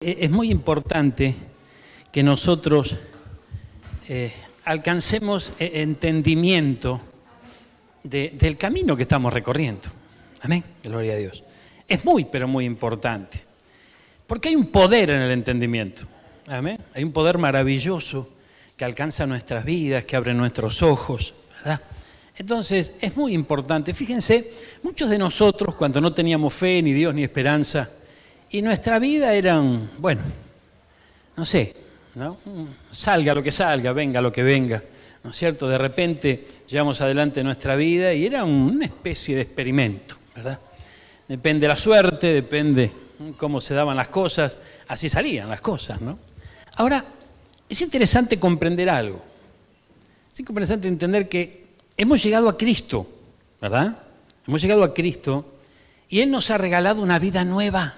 Es muy importante que nosotros alcancemos entendimiento del camino que estamos recorriendo. Amén, gloria a Dios. Es muy, pero muy importante. Porque hay un poder en el entendimiento. Amén. Hay un poder maravilloso que alcanza nuestras vidas, que abre nuestros ojos, ¿verdad? Entonces, es muy importante. Fíjense, muchos de nosotros, cuando no teníamos fe, ni Dios, ni esperanza, y nuestra vida eran, bueno, no sé, ¿no? Salga lo que salga, venga lo que venga, ¿no es cierto? De repente llevamos adelante nuestra vida y era una especie de experimento, ¿verdad? Depende de la suerte, depende cómo se daban las cosas, así salían las cosas, ¿no? Ahora, es interesante comprender algo. Es interesante entender que hemos llegado a Cristo, ¿verdad? Hemos llegado a Cristo y Él nos ha regalado una vida nueva.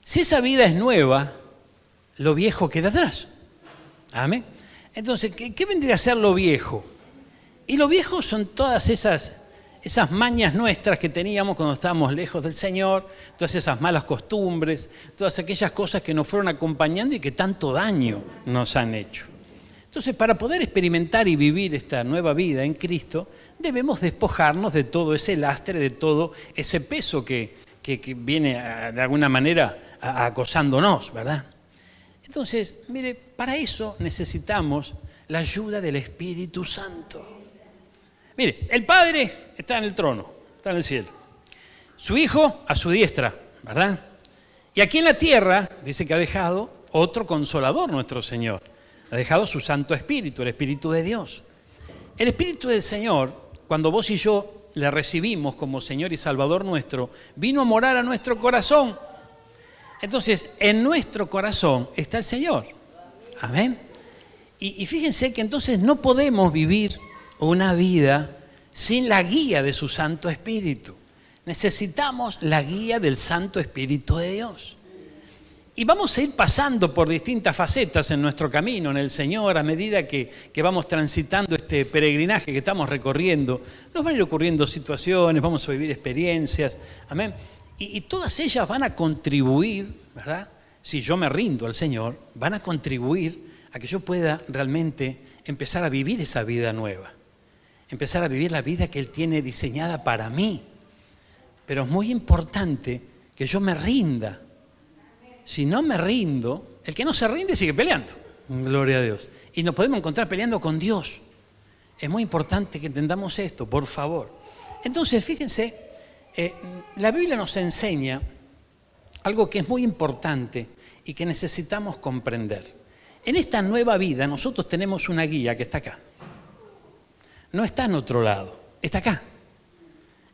Si esa vida es nueva, lo viejo queda atrás. ¿Amén? Entonces, ¿qué vendría a ser lo viejo? Y lo viejo son todas esas mañas nuestras que teníamos cuando estábamos lejos del Señor, todas esas malas costumbres, todas aquellas cosas que nos fueron acompañando y que tanto daño nos han hecho. Entonces, para poder experimentar y vivir esta nueva vida en Cristo, debemos despojarnos de todo ese lastre, de todo ese peso que viene de alguna manera acosándonos, ¿verdad? Entonces, mire, para eso necesitamos la ayuda del Espíritu Santo. Mire, el Padre está en el trono, está en el cielo. Su Hijo a su diestra, ¿verdad? Y aquí en la tierra dice que ha dejado otro consolador, nuestro Señor. Ha dejado su Santo Espíritu, el Espíritu de Dios. El Espíritu del Señor, cuando vos y yo le recibimos como Señor y Salvador nuestro, vino a morar a nuestro corazón. Entonces, en nuestro corazón está el Señor. Amén. Y fíjense que entonces no podemos vivir una vida sin la guía de su Santo Espíritu. Necesitamos la guía del Santo Espíritu de Dios. Y vamos a ir pasando por distintas facetas en nuestro camino, en el Señor, a medida que vamos transitando este peregrinaje que estamos recorriendo. Nos van a ir ocurriendo situaciones, vamos a vivir experiencias, amén. Y todas ellas van a contribuir, ¿verdad? Si yo me rindo al Señor, van a contribuir a que yo pueda realmente empezar a vivir esa vida nueva. Empezar a vivir la vida que Él tiene diseñada para mí. Pero es muy importante que yo me rinda. Si no me rindo, el que no se rinde sigue peleando. Gloria a Dios. Y nos podemos encontrar peleando con Dios. Es muy importante que entendamos esto, por favor. Entonces, fíjense, la Biblia nos enseña algo que es muy importante y que necesitamos comprender. En esta nueva vida nosotros tenemos una guía que está acá. No está en otro lado, está acá.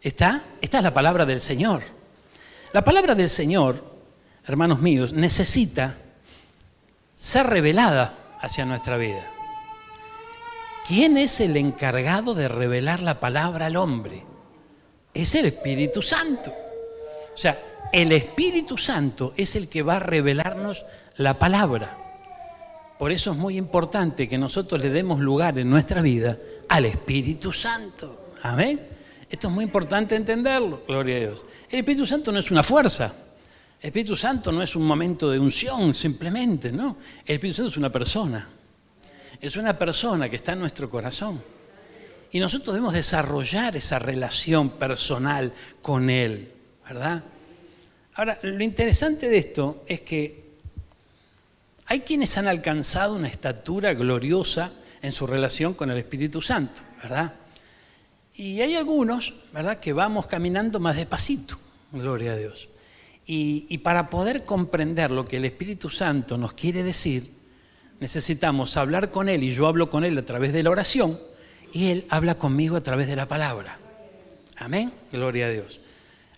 Esta es la palabra del Señor. La palabra del Señor, hermanos míos, necesita ser revelada hacia nuestra vida. ¿Quién es el encargado de revelar la palabra al hombre? Es el Espíritu Santo. O sea, el Espíritu Santo es el que va a revelarnos la palabra. Por eso es muy importante que nosotros le demos lugar en nuestra vida al Espíritu Santo. Amén. Esto es muy importante entenderlo, gloria a Dios. El Espíritu Santo no es una fuerza. El Espíritu Santo no es un momento de unción simplemente, ¿no? El Espíritu Santo es una persona. Es una persona que está en nuestro corazón. Y nosotros debemos desarrollar esa relación personal con Él, ¿verdad? Ahora, lo interesante de esto es que hay quienes han alcanzado una estatura gloriosa en su relación con el Espíritu Santo, ¿verdad? Y hay algunos, ¿verdad?, que vamos caminando más despacito, gloria a Dios. Y para poder comprender lo que el Espíritu Santo nos quiere decir, necesitamos hablar con Él, y yo hablo con Él a través de la oración, y Él habla conmigo a través de la palabra. Amén, gloria a Dios.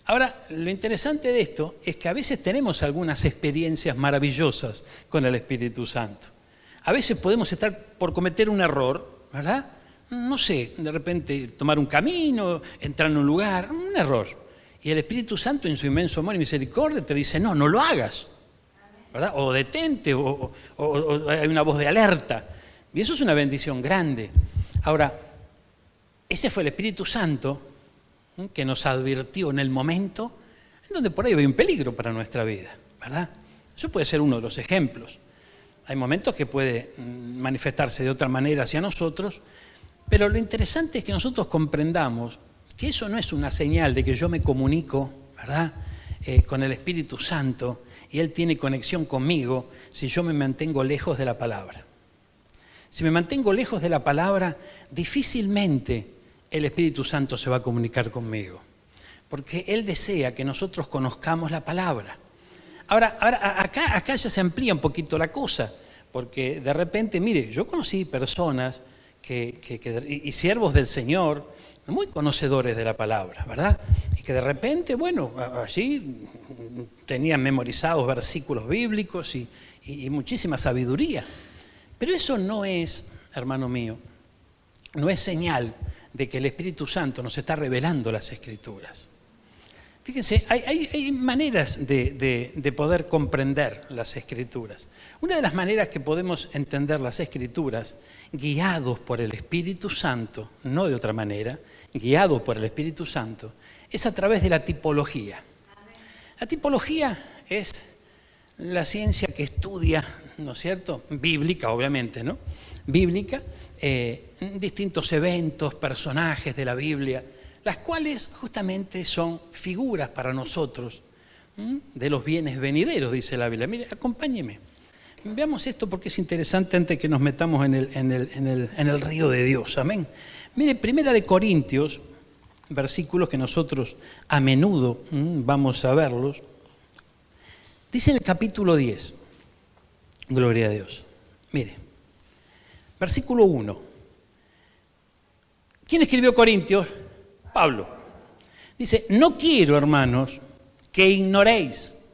Ahora, lo interesante de esto es que a veces tenemos algunas experiencias maravillosas con el Espíritu Santo. A veces podemos estar por cometer un error, ¿verdad? No sé, de repente tomar un camino, entrar en un lugar, un error. Y el Espíritu Santo en su inmenso amor y misericordia te dice, no lo hagas, ¿verdad? O detente, o hay una voz de alerta. Y eso es una bendición grande. Ahora, ese fue el Espíritu Santo que nos advirtió en el momento en donde por ahí había un peligro para nuestra vida, ¿verdad? Eso puede ser uno de los ejemplos. Hay momentos que puede manifestarse de otra manera hacia nosotros, pero lo interesante es que nosotros comprendamos que eso no es una señal de que yo me comunico, ¿verdad?, con el Espíritu Santo y Él tiene conexión conmigo si yo me mantengo lejos de la palabra. Si me mantengo lejos de la palabra, difícilmente el Espíritu Santo se va a comunicar conmigo, porque Él desea que nosotros conozcamos la palabra. Ahora acá ya se amplía un poquito la cosa, porque de repente, mire, yo conocí personas y siervos del Señor, muy conocedores de la palabra, ¿verdad? Y que de repente, bueno, allí tenían memorizados versículos bíblicos y muchísima sabiduría. Pero eso no es, hermano mío, no es señal de que el Espíritu Santo nos está revelando las Escrituras. Fíjense, hay maneras de poder comprender las Escrituras. Una de las maneras que podemos entender las Escrituras, guiados por el Espíritu Santo, no de otra manera, guiados por el Espíritu Santo, es a través de la tipología. La tipología es la ciencia que estudia, ¿no es cierto?, bíblica, obviamente, ¿no?, bíblica, distintos eventos, personajes de la Biblia, las cuales justamente son figuras para nosotros de los bienes venideros, dice la Biblia. Mire, acompáñeme. Veamos esto porque es interesante antes que nos metamos en el río de Dios. Amén. Mire, Primera de Corintios, versículos que nosotros a menudo vamos a verlos. Dice en el capítulo 10, gloria a Dios. Mire, versículo 1. ¿Quién escribió Corintios? Pablo. Dice, no quiero, hermanos, que ignoréis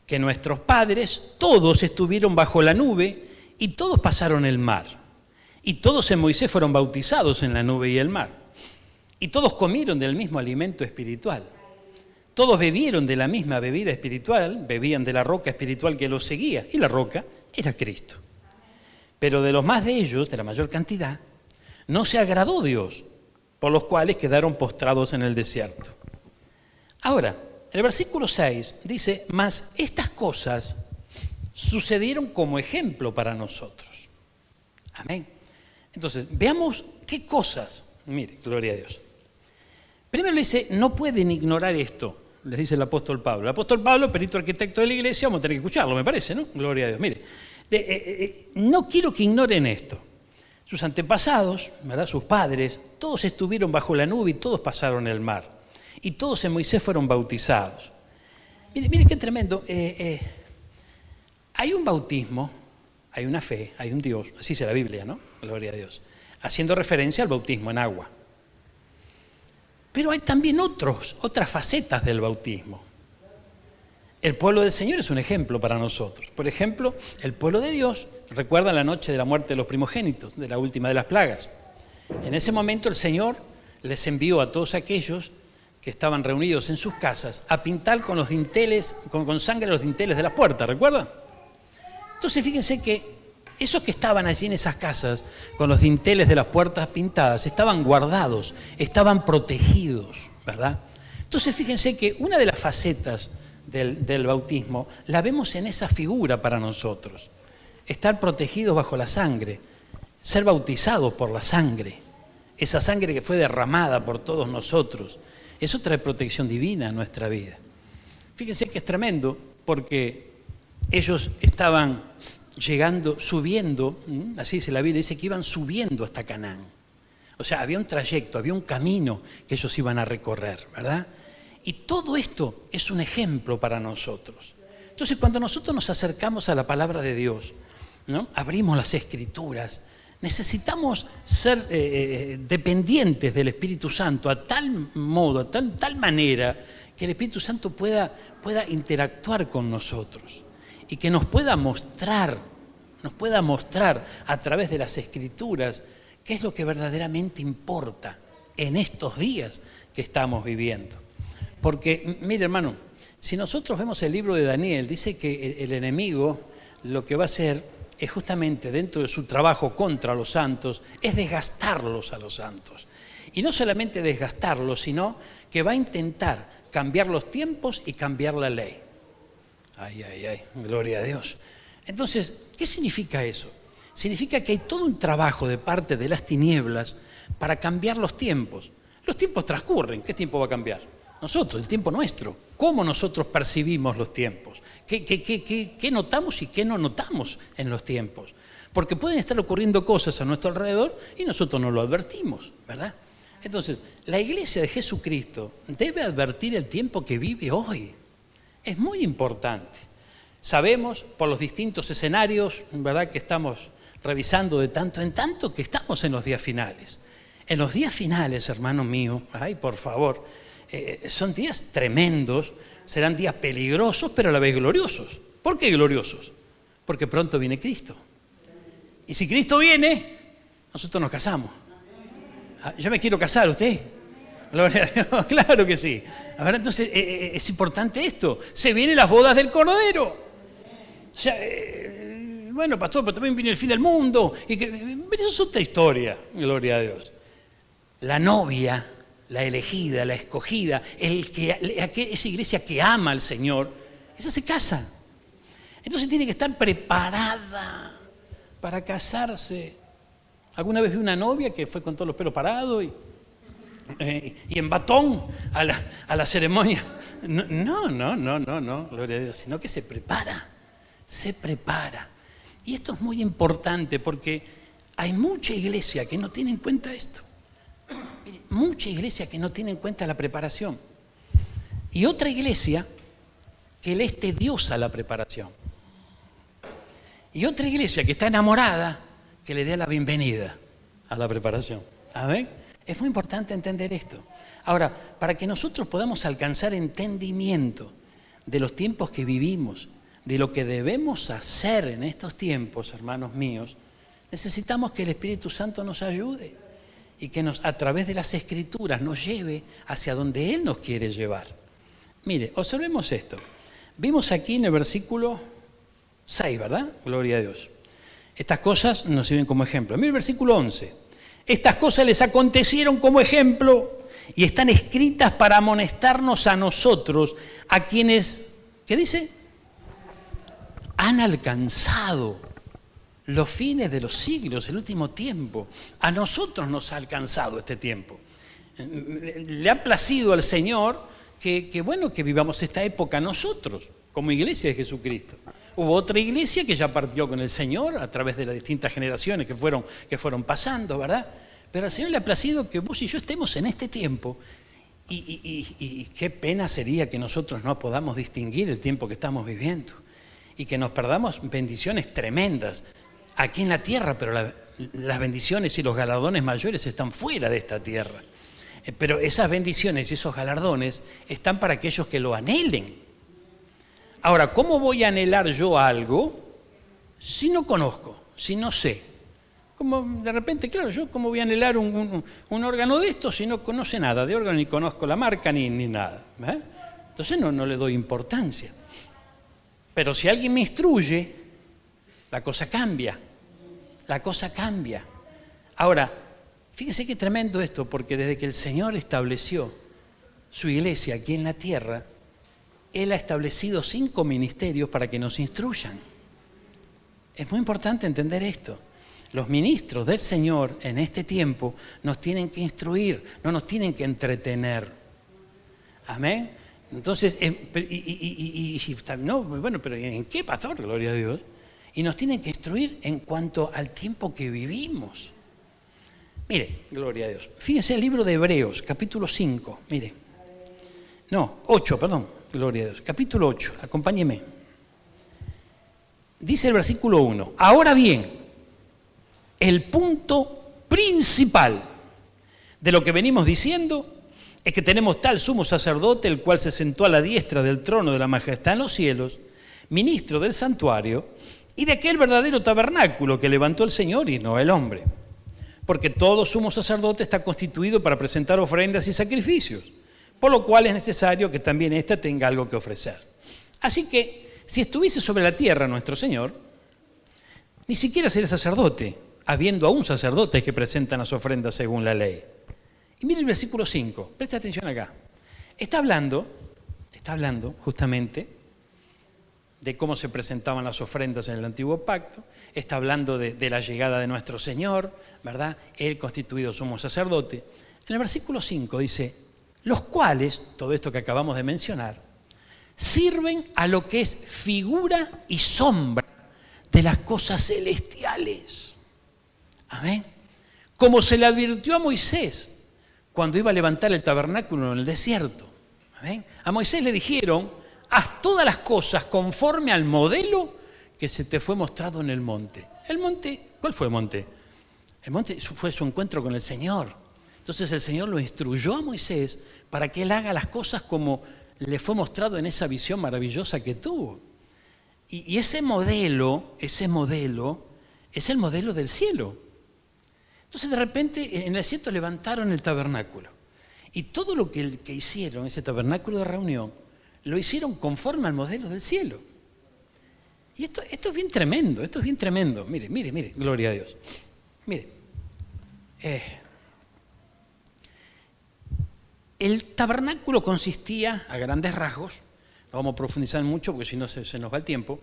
que nuestros padres todos estuvieron bajo la nube y todos pasaron el mar. Y todos en Moisés fueron bautizados en la nube y el mar. Y todos comieron del mismo alimento espiritual. Todos bebieron de la misma bebida espiritual, bebían de la roca espiritual que los seguía. Y la roca era Cristo. Pero de los más de ellos, de la mayor cantidad, no se agradó Dios, por los cuales quedaron postrados en el desierto. Ahora, el versículo 6 dice, mas estas cosas sucedieron como ejemplo para nosotros. Amén. Entonces, veamos qué cosas. Mire, gloria a Dios. Primero le dice, no pueden ignorar esto, les dice el apóstol Pablo. El apóstol Pablo, perito arquitecto de la iglesia, vamos a tener que escucharlo, me parece, ¿no? Gloria a Dios. Mire, no quiero que ignoren esto. Sus antepasados, ¿verdad?, sus padres, todos estuvieron bajo la nube y todos pasaron el mar. Y todos en Moisés fueron bautizados. Mire qué tremendo. Hay un bautismo, hay una fe, hay un Dios, así dice la Biblia, ¿no? Gloria a Dios. Haciendo referencia al bautismo en agua. Pero hay también otras facetas del bautismo. El pueblo del Señor es un ejemplo para nosotros. Por ejemplo, el pueblo de Dios, recuerda la noche de la muerte de los primogénitos, de la última de las plagas. En ese momento el Señor les envió a todos aquellos que estaban reunidos en sus casas a pintar con los dinteles, con sangre los dinteles de las puertas, ¿recuerdan? Entonces fíjense que esos que estaban allí en esas casas con los dinteles de las puertas pintadas estaban guardados, estaban protegidos, ¿verdad? Entonces fíjense que una de las facetas del bautismo la vemos en esa figura para nosotros. Estar protegidos bajo la sangre, ser bautizados por la sangre, esa sangre que fue derramada por todos nosotros, eso trae protección divina a nuestra vida. Fíjense que es tremendo porque ellos estaban subiendo, así dice la Biblia, dice que iban subiendo hasta Canaán. O sea, había un trayecto, había un camino que ellos iban a recorrer, ¿verdad? Y todo esto es un ejemplo para nosotros. Entonces, cuando nosotros nos acercamos a la palabra de Dios, ¿no?, abrimos las Escrituras, necesitamos ser dependientes del Espíritu Santo a tal modo, a tal manera, que el Espíritu Santo pueda interactuar con nosotros y que nos pueda mostrar a través de las Escrituras qué es lo que verdaderamente importa en estos días que estamos viviendo. Porque, mire hermano, si nosotros vemos el libro de Daniel, dice que el enemigo lo que va a hacer es justamente dentro de su trabajo contra los santos, es desgastarlos a los santos. Y no solamente desgastarlos, sino que va a intentar cambiar los tiempos y cambiar la ley. Ay, ay, ay, gloria a Dios. Entonces, ¿qué significa eso? Significa que hay todo un trabajo de parte de las tinieblas para cambiar los tiempos. Los tiempos transcurren, ¿qué tiempo va a cambiar? Nosotros, el tiempo nuestro. ¿Cómo nosotros percibimos los tiempos? ¿Qué notamos y qué no notamos en los tiempos? Porque pueden estar ocurriendo cosas a nuestro alrededor y nosotros no lo advertimos, ¿verdad? Entonces, la iglesia de Jesucristo debe advertir el tiempo que vive hoy. Es muy importante. Sabemos por los distintos escenarios, ¿verdad?, que estamos revisando de tanto en tanto, que estamos en los días finales. En los días finales, hermano mío, ay, por favor, son días tremendos, serán días peligrosos, pero a la vez gloriosos. ¿Por qué gloriosos? Porque pronto viene Cristo. Y si Cristo viene, nosotros nos casamos. Yo me quiero casar, ¿usted? Gloria a Dios, claro que sí. A ver, entonces es importante esto. Se vienen las bodas del Cordero. Ya, bueno, pastor, pero también viene el fin del mundo. Eso es otra historia, gloria a Dios. La novia, la elegida, la escogida, esa iglesia que ama al Señor, esa se casa. Entonces tiene que estar preparada para casarse. ¿Alguna vez vi una novia que fue con todos los pelos parados y en batón a la ceremonia? No, gloria a Dios, sino que se prepara. Y esto es muy importante porque hay mucha iglesia que no tiene en cuenta esto. Mucha iglesia que no tiene en cuenta la preparación. Y otra iglesia que le es tediosa la preparación. Y otra iglesia que está enamorada, que le dé la bienvenida a la preparación. ¿Amén? Es muy importante entender esto. Ahora, para que nosotros podamos alcanzar entendimiento de los tiempos que vivimos, de lo que debemos hacer en estos tiempos, hermanos míos, necesitamos que el Espíritu Santo nos ayude y que a través de las Escrituras nos lleve hacia donde Él nos quiere llevar. Mire, observemos esto. Vimos aquí en el versículo 6, ¿verdad? Gloria a Dios. Estas cosas nos sirven como ejemplo. Mire el versículo 11. Estas cosas les acontecieron como ejemplo y están escritas para amonestarnos a nosotros, a quienes, ¿qué dice? Han alcanzado los fines de los siglos, el último tiempo. A nosotros nos ha alcanzado este tiempo. Le ha placido al Señor que vivamos esta época nosotros, como iglesia de Jesucristo. Hubo otra iglesia que ya partió con el Señor a través de las distintas generaciones que fueron pasando, ¿verdad? Pero al Señor le ha placido que vos y yo estemos en este tiempo y qué pena sería que nosotros no podamos distinguir el tiempo que estamos viviendo y que nos perdamos bendiciones tremendas aquí en la tierra, pero las bendiciones y los galardones mayores están fuera de esta tierra. Pero esas bendiciones y esos galardones están para aquellos que lo anhelen. Ahora, ¿cómo voy a anhelar yo algo si no conozco, si no sé? Como de repente, claro, yo cómo voy a anhelar un órgano de esto si no conoce nada de órgano, ni conozco la marca, ni nada. Entonces no le doy importancia. Pero si alguien me instruye, la cosa cambia. Ahora, fíjense qué tremendo esto, porque desde que el Señor estableció su iglesia aquí en la tierra, Él ha establecido 5 ministerios para que nos instruyan. Es muy importante entender esto. Los ministros del Señor en este tiempo nos tienen que instruir, no nos tienen que entretener. Amén. Entonces, pero ¿en qué, pastor? Gloria a Dios. Y nos tienen que instruir en cuanto al tiempo que vivimos. Mire, gloria a Dios. Fíjense el libro de Hebreos, capítulo 5. Mire. 8, perdón. Gloria a Dios. Capítulo 8, acompáñeme. Dice el versículo 1. Ahora bien, el punto principal de lo que venimos diciendo es que tenemos tal sumo sacerdote, el cual se sentó a la diestra del trono de la majestad en los cielos, ministro del santuario y de aquel verdadero tabernáculo que levantó el Señor y no el hombre. Porque todo sumo sacerdote está constituido para presentar ofrendas y sacrificios, por lo cual es necesario que también ésta tenga algo que ofrecer. Así que, si estuviese sobre la tierra nuestro Señor, ni siquiera sería sacerdote, habiendo aún sacerdotes que presentan las ofrendas según la ley. Y mire el versículo 5, presta atención acá. Está hablando justamente de cómo se presentaban las ofrendas en el antiguo pacto, está hablando de la llegada de nuestro Señor, ¿verdad? Él constituido sumo sacerdote. En el versículo 5 dice, los cuales, todo esto que acabamos de mencionar, sirven a lo que es figura y sombra de las cosas celestiales. Amén. Como se le advirtió a Moisés cuando iba a levantar el tabernáculo en el desierto. Amén. A Moisés le dijeron, haz todas las cosas conforme al modelo que se te fue mostrado en el monte. El monte, ¿cuál fue el monte? El monte fue su encuentro con el Señor. Entonces el Señor lo instruyó a Moisés para que él haga las cosas como le fue mostrado en esa visión maravillosa que tuvo. Y ese modelo es el modelo del cielo. Entonces de repente en el desierto levantaron el tabernáculo. Y todo lo que hicieron, ese tabernáculo de reunión, lo hicieron conforme al modelo del cielo. Y esto es bien tremendo, esto es bien tremendo. Mire, gloria a Dios. Mire, el tabernáculo consistía, a grandes rasgos, no vamos a profundizar mucho porque si no se nos va el tiempo,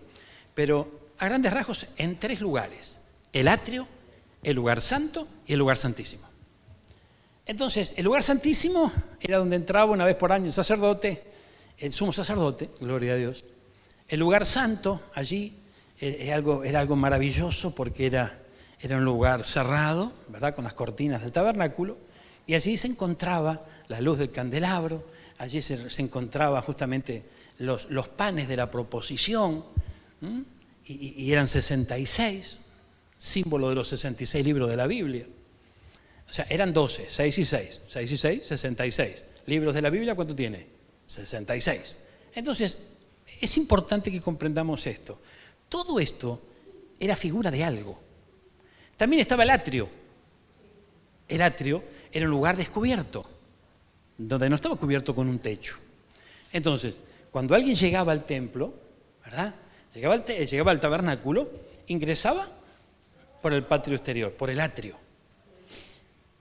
pero a grandes rasgos en 3 lugares: el atrio, el lugar santo y el lugar santísimo. Entonces, el lugar santísimo era donde entraba una vez por año el sacerdote, el sumo sacerdote, gloria a Dios. El lugar santo, allí era algo maravilloso porque era un lugar cerrado, ¿verdad?, con las cortinas del tabernáculo, y allí se encontraba la luz del candelabro, allí se encontraba justamente los panes de la proposición, y eran 66, símbolo de los 66 libros de la Biblia. O sea, eran 12, 6 y 6, 6 y 6, 66. Libros de la Biblia, ¿cuánto tiene? 66. Entonces, es importante que comprendamos esto. Todo esto era figura de algo. También estaba el atrio. El atrio era un lugar descubierto, donde no estaba cubierto con un techo. Entonces, cuando alguien llegaba al templo, ¿verdad?, llegaba al tabernáculo, ingresaba por el patio exterior, por el atrio.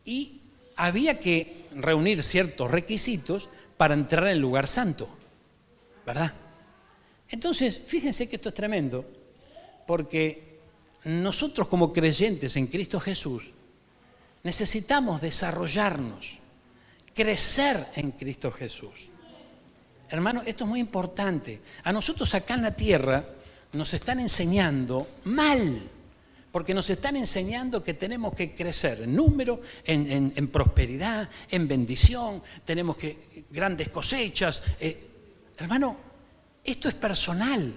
Y había que reunir ciertos requisitos para entrar en el lugar santo, ¿verdad? Entonces, fíjense que esto es tremendo, porque nosotros como creyentes en Cristo Jesús necesitamos desarrollarnos, crecer en Cristo Jesús. Hermano, esto es muy importante. A nosotros acá en la tierra nos están enseñando mal, porque nos están enseñando que tenemos que crecer en número, en prosperidad, en bendición, tenemos que grandes cosechas. Hermano, esto es personal.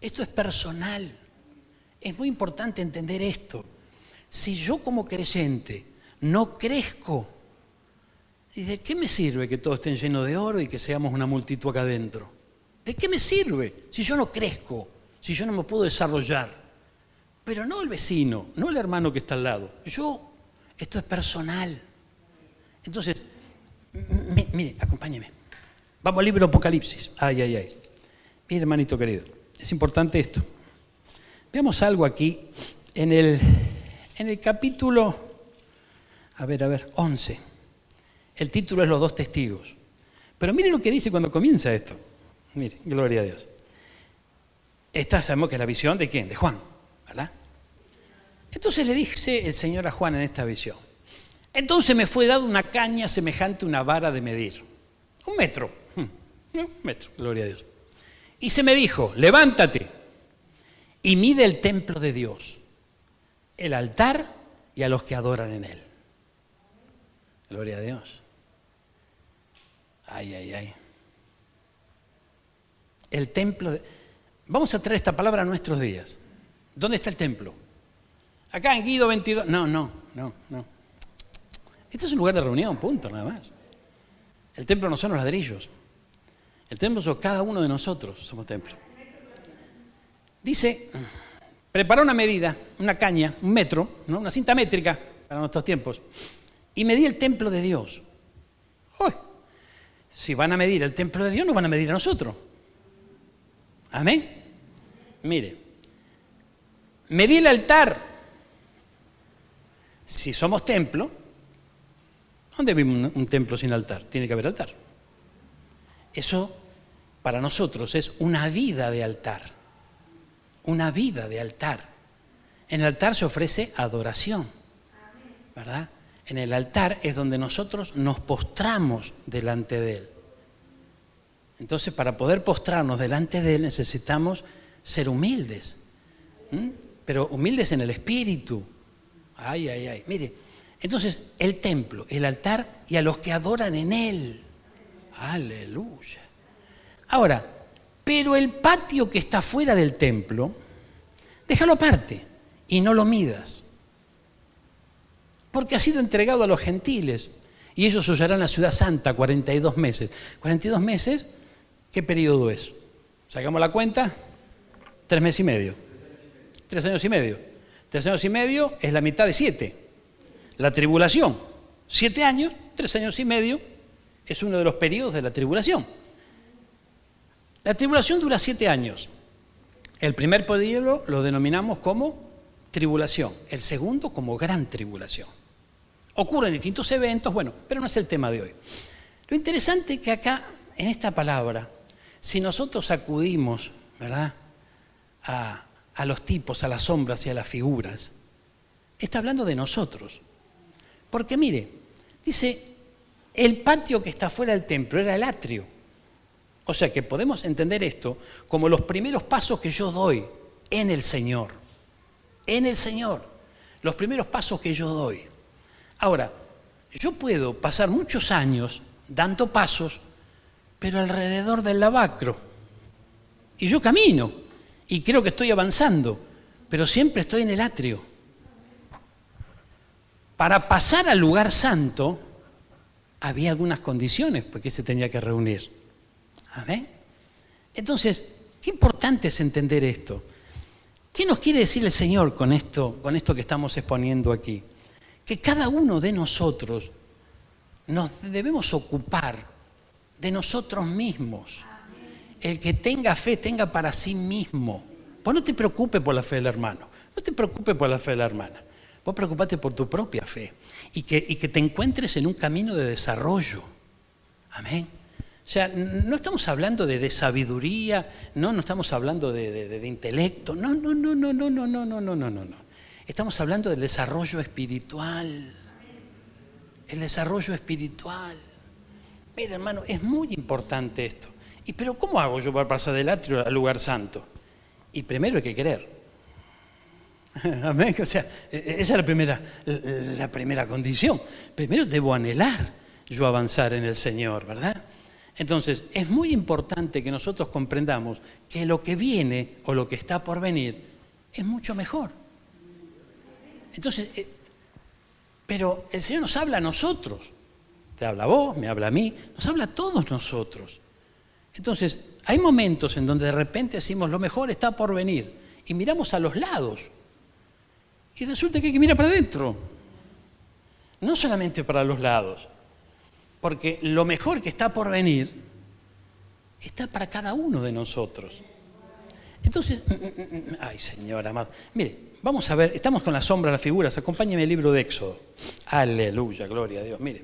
Esto es personal. Es muy importante entender esto. Si yo como creyente no crezco, ¿y de qué me sirve que todos estén llenos de oro y que seamos una multitud acá adentro? ¿De qué me sirve si yo no crezco, si yo no me puedo desarrollar? Pero no el vecino, no el hermano que está al lado. Esto es personal. Entonces, mire, acompáñeme. Vamos al libro Apocalipsis. Mire, hermanito querido, es importante esto. Veamos algo aquí en el capítulo, 11. El título es Los 2 testigos. Pero mire lo que dice cuando comienza esto. Mire, gloria a Dios. Esta sabemos que es la visión de ¿quién? De Juan, ¿verdad? Entonces le dice el Señor a Juan en esta visión: entonces me fue dada una caña semejante a una vara de medir. 1 metro. 1 metro, gloria a Dios. Y se me dijo: levántate y mide el templo de Dios, el altar y a los que adoran en él. Gloria a Dios. El templo Vamos a traer esta palabra a nuestros días. ¿Dónde está el templo? Acá en Guido 22. No. Esto es un lugar de reunión, punto, nada más. El templo no son los ladrillos. El templo son cada uno de nosotros, somos templo. Dice, prepara una medida, una caña, 1 metro, ¿no?, una cinta métrica para nuestros tiempos, y medí el templo de Dios. ¡Uy! Si van a medir el templo de Dios, no van a medir a nosotros. Amén. Mire, medí el altar. Si somos templo, ¿dónde vimos un templo sin altar? Tiene que haber altar. Eso para nosotros es una vida de altar. Una vida de altar. En el altar se ofrece adoración, ¿verdad? En el altar es donde nosotros nos postramos delante de Él. Entonces, para poder postrarnos delante de Él necesitamos ser humildes. Pero humildes en el espíritu. Ay, ay, ay. Mire, entonces el templo, el altar y a los que adoran en Él. Aleluya. Ahora, pero el patio que está fuera del templo, déjalo aparte y no lo midas. Porque ha sido entregado a los gentiles y ellos hollarán la ciudad santa 42 meses. 42 meses, ¿qué periodo es? Sacamos la cuenta, 3 meses y medio. 3 años y medio. 3 años y medio es la mitad de 7. La tribulación, 7 años, 3 años y medio es uno de los periodos de la tribulación. La tribulación dura 7 años. El primer periodo lo denominamos como tribulación, el segundo como gran tribulación. Ocurren distintos eventos, bueno, pero no es el tema de hoy. Lo interesante es que acá, en esta palabra, si nosotros acudimos, ¿verdad?, a los tipos, a las sombras y a las figuras, está hablando de nosotros. Porque mire, dice, el patio que está fuera del templo era el atrio. O sea que podemos entender esto como los primeros pasos que yo doy en el Señor. En el Señor. Los primeros pasos que yo doy. Ahora, yo puedo pasar muchos años dando pasos, pero alrededor del lavacro. Y yo camino y creo que estoy avanzando, pero siempre estoy en el atrio. Para pasar al lugar santo, había algunas condiciones porque se tenía que reunir. ¿Amén? Entonces, qué importante es entender esto. ¿Qué nos quiere decir el Señor con esto que estamos exponiendo aquí? Que cada uno de nosotros nos debemos ocupar de nosotros mismos. El que tenga fe, tenga para sí mismo. Vos no te preocupes por la fe del hermano, no te preocupes por la fe de la hermana. Vos preocupate por tu propia fe y que te encuentres en un camino de desarrollo. Amén. O sea, no estamos hablando de sabiduría, no estamos hablando de intelecto, no. Estamos hablando del desarrollo espiritual. El desarrollo espiritual. Mira, hermano, es muy importante esto. Pero ¿cómo hago yo para pasar del atrio al lugar santo? Y primero hay que querer. Amén. O sea, esa es la primera condición. Primero debo anhelar yo avanzar en el Señor, ¿verdad? Entonces, es muy importante que nosotros comprendamos que lo que viene o lo que está por venir es mucho mejor. Entonces, pero el Señor nos habla a nosotros. Te habla a vos, me habla a mí, nos habla a todos nosotros. Entonces, hay momentos en donde de repente decimos, lo mejor está por venir. Y miramos a los lados. Y resulta que hay que mirar para adentro. No solamente para los lados. Porque lo mejor que está por venir está para cada uno de nosotros. Entonces, ay Señor amado, mire, vamos a ver, estamos con la sombra de las figuras, acompáñeme al libro de Éxodo. Aleluya, gloria a Dios. Mire,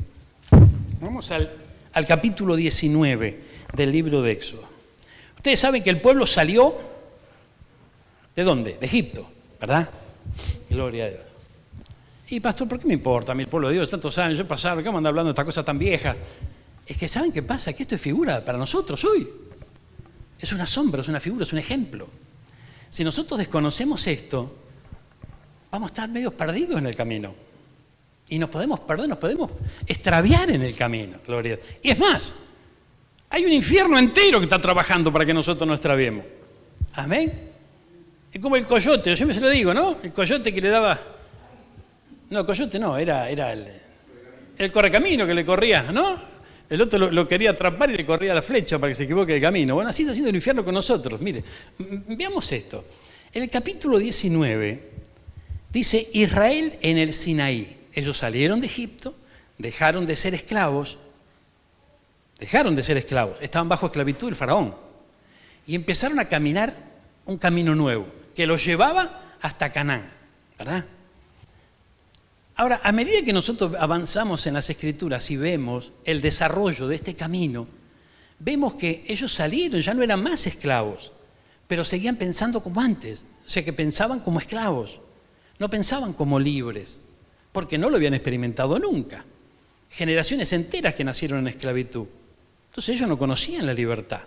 vamos al capítulo 19 del libro de Éxodo. Ustedes saben que el pueblo salió, ¿de dónde? De Egipto, ¿verdad? Gloria a Dios. Y pastor, ¿por qué me importa a mí el pueblo de Dios? Tantos años, yo pasaba, ¿cómo anda hablando de esta cosa tan vieja? Es que ¿saben qué pasa? Que esto es figura para nosotros hoy. Es una sombra, es una figura, es un ejemplo. Si nosotros desconocemos esto, vamos a estar medio perdidos en el camino. Y nos podemos perder, nos podemos extraviar en el camino. Gloria a Dios. Y es más, hay un infierno entero que está trabajando para que nosotros nos extraviemos. Amén. Es como el coyote, yo siempre se lo digo, ¿no? El coyote que le daba... No, coyote no, era el correcamino que le corría, ¿no? El otro lo quería atrapar y le corría la flecha para que se equivoque de camino. Bueno, así está haciendo el infierno con nosotros. Mire, veamos esto. En el capítulo 19 dice Israel en el Sinaí. Ellos salieron de Egipto, dejaron de ser esclavos, estaban bajo esclavitud del faraón y empezaron a caminar un camino nuevo que los llevaba hasta Canaán, ¿verdad? Ahora, a medida que nosotros avanzamos en las Escrituras y vemos el desarrollo de este camino, vemos que ellos salieron, ya no eran más esclavos, pero seguían pensando como antes, o sea que pensaban como esclavos, no pensaban como libres, porque no lo habían experimentado nunca. Generaciones enteras que nacieron en esclavitud. Entonces ellos no conocían la libertad.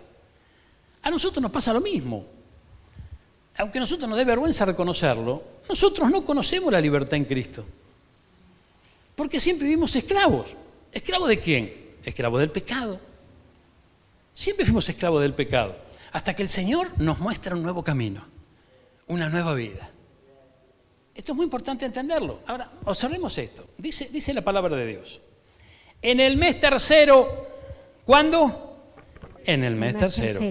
A nosotros nos pasa lo mismo. Aunque a nosotros nos dé vergüenza reconocerlo, nosotros no conocemos la libertad en Cristo. Porque siempre vivimos esclavos. ¿Esclavos de quién? Esclavos del pecado. Siempre fuimos esclavos del pecado. Hasta que el Señor nos muestra un nuevo camino, una nueva vida. Esto es muy importante entenderlo. Ahora, observemos esto. Dice la palabra de Dios. En el mes tercero, ¿cuándo? En el mes tercero.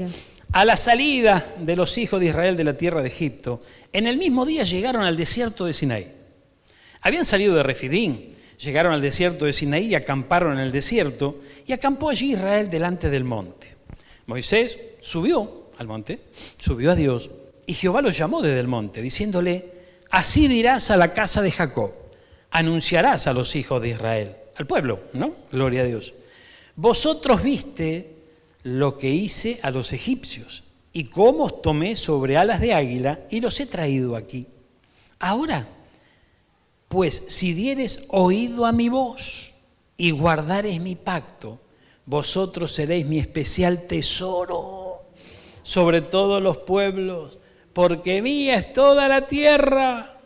A la salida de los hijos de Israel de la tierra de Egipto, en el mismo día llegaron al desierto de Sinaí. Habían salido de Refidín, llegaron al desierto de Sinaí y acamparon en el desierto, y acampó allí Israel delante del monte. Moisés subió al monte, subió a Dios, y Jehová lo llamó desde el monte, diciéndole: así dirás a la casa de Jacob, anunciarás a los hijos de Israel, al pueblo, ¿no? Gloria a Dios. Vosotros viste lo que hice a los egipcios, y cómo os tomé sobre alas de águila, y los he traído aquí. Ahora, pues, si dieres oído a mi voz, y guardares mi pacto, vosotros seréis mi especial tesoro sobre todos los pueblos, porque mía es toda la tierra,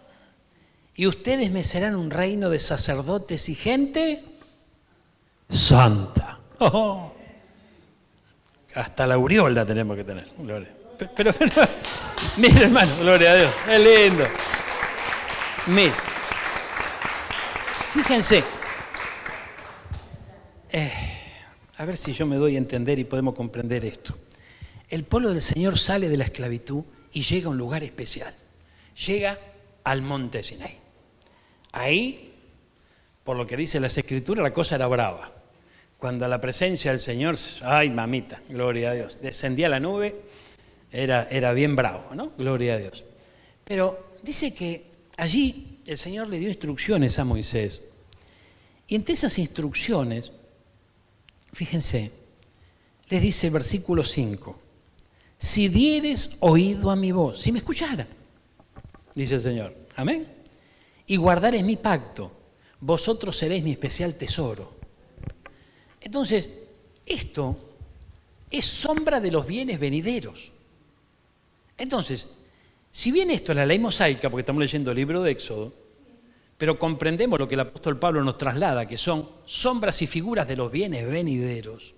y ustedes me serán un reino de sacerdotes y gente santa. Oh, hasta la aureola tenemos que tener. Pero mire, hermano, gloria a Dios, es lindo. Mire, fíjense, a ver si yo me doy a entender y podemos comprender esto. El pueblo del Señor sale de la esclavitud y llega a un lugar especial. Llega al monte Sinaí. Ahí, por lo que dice las Escrituras, la cosa era brava. Cuando a la presencia del Señor, ay mamita, gloria a Dios, descendía la nube, era bien bravo, ¿no? Gloria a Dios. Pero dice que allí el Señor le dio instrucciones a Moisés. Y entre esas instrucciones, fíjense, les dice el versículo 5, si dieres oído a mi voz, si me escuchara, dice el Señor, amén, y guardares mi pacto, vosotros seréis mi especial tesoro. Entonces, esto es sombra de los bienes venideros. Entonces, si bien esto es la ley mosaica, porque estamos leyendo el libro de Éxodo, pero comprendemos lo que el apóstol Pablo nos traslada, que son sombras y figuras de los bienes venideros,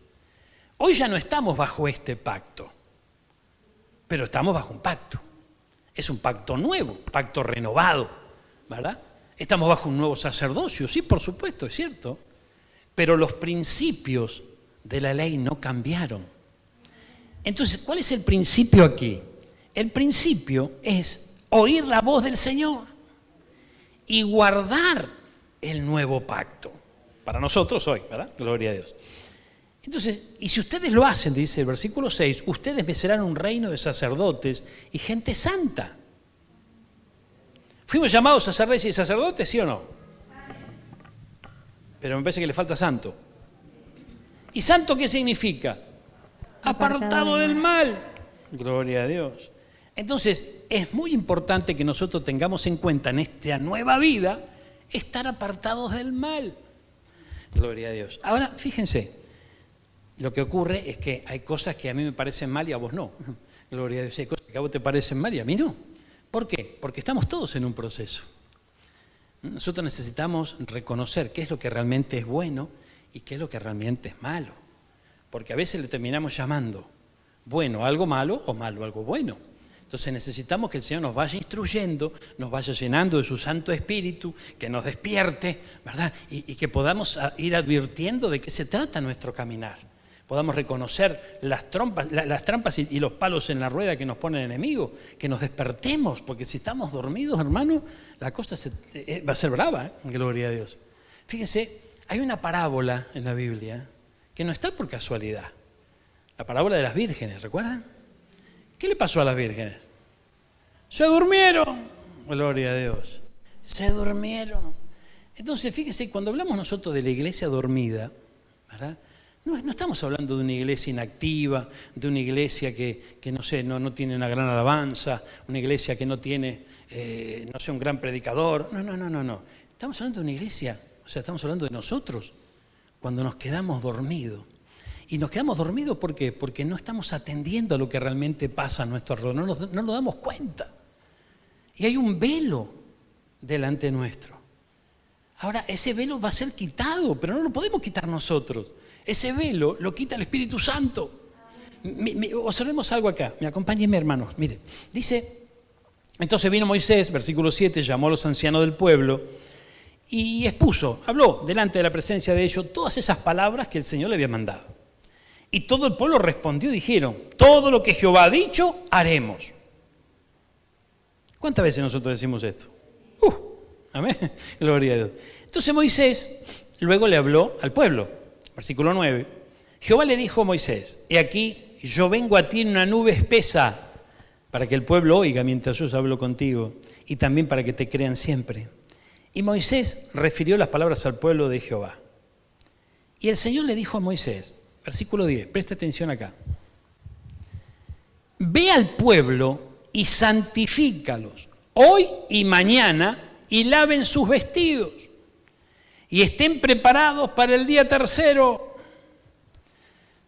hoy ya no estamos bajo este pacto, pero estamos bajo un pacto. Es un pacto nuevo, pacto renovado, ¿verdad? Estamos bajo un nuevo sacerdocio, sí, por supuesto, es cierto. Pero los principios de la ley no cambiaron. Entonces, ¿cuál es el principio aquí? El principio es oír la voz del Señor y guardar el nuevo pacto. Para nosotros hoy, ¿verdad? Gloria a Dios. Entonces, y si ustedes lo hacen, dice el versículo 6, ustedes me serán un reino de sacerdotes y gente santa. ¿Fuimos llamados a ser reyes y sacerdotes, sí o no? Pero me parece que le falta santo. ¿Y santo qué significa? Apartado del mal. Gloria a Dios. Entonces, es muy importante que nosotros tengamos en cuenta en esta nueva vida estar apartados del mal. Gloria a Dios. Ahora, fíjense, lo que ocurre es que hay cosas que a mí me parecen mal y a vos no. Gloria a Dios. Hay cosas que a vos te parecen mal y a mí no. ¿Por qué? Porque estamos todos en un proceso. Nosotros necesitamos reconocer qué es lo que realmente es bueno y qué es lo que realmente es malo. Porque a veces le terminamos llamando bueno algo malo o malo algo bueno. Entonces necesitamos que el Señor nos vaya instruyendo, nos vaya llenando de su Santo Espíritu, que nos despierte, ¿verdad? Y que podamos ir advirtiendo de qué se trata nuestro caminar. Podamos reconocer las trampas y los palos en la rueda que nos pone el enemigo, que nos despertemos, porque si estamos dormidos, hermano, la cosa va a ser brava, ¿eh? Gloria a Dios. Fíjense, hay una parábola en la Biblia que no está por casualidad. La parábola de las vírgenes, ¿recuerdan? ¿Qué le pasó a las vírgenes? Se durmieron. Gloria a Dios. Se durmieron. Entonces, fíjense, cuando hablamos nosotros de la iglesia dormida, ¿verdad? No estamos hablando de una iglesia inactiva, de una iglesia que no sé, no tiene una gran alabanza, una iglesia que no tiene, no sé, un gran predicador. No. Estamos hablando de una iglesia, o sea, estamos hablando de nosotros, cuando nos quedamos dormidos. Y nos quedamos dormidos, ¿por qué? Porque no estamos atendiendo a lo que realmente pasa a nuestro alrededor, no nos damos cuenta. Y hay un velo delante nuestro. Ahora, ese velo va a ser quitado, pero no lo podemos quitar nosotros. Ese velo lo quita el Espíritu Santo. Observemos algo acá. Me acompáñenme, hermanos. Mire, dice, entonces vino Moisés, versículo 7, llamó a los ancianos del pueblo y habló delante de la presencia de ellos todas esas palabras que el Señor le había mandado. Y todo el pueblo respondió y dijeron, todo lo que Jehová ha dicho, haremos. ¿Cuántas veces nosotros decimos esto? Amén. Gloria a Dios. Entonces Moisés luego le habló al pueblo. Versículo 9. Jehová le dijo a Moisés, he aquí, yo vengo a ti en una nube espesa, para que el pueblo oiga mientras yo hablo contigo, y también para que te crean siempre. Y Moisés refirió las palabras al pueblo de Jehová. Y el Señor le dijo a Moisés, versículo 10, presta atención acá. Ve al pueblo y santifícalos hoy y mañana, y laven sus vestidos, y estén preparados para el día tercero.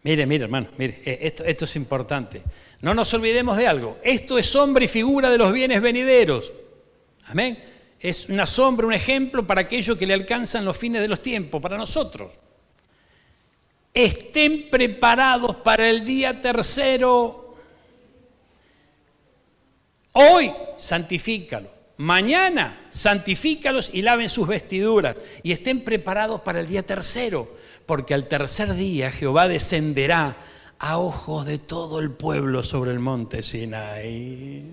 Mire, hermano, esto es importante. No nos olvidemos de algo. Esto es sombra y figura de los bienes venideros. Amén. Es una sombra, un ejemplo para aquellos que le alcanzan los fines de los tiempos, para nosotros. Estén preparados para el día tercero. Hoy, santifícalos. Mañana, santifícalos y laven sus vestiduras. Y estén preparados para el día tercero. Porque al tercer día Jehová descenderá a ojos de todo el pueblo sobre el monte Sinaí.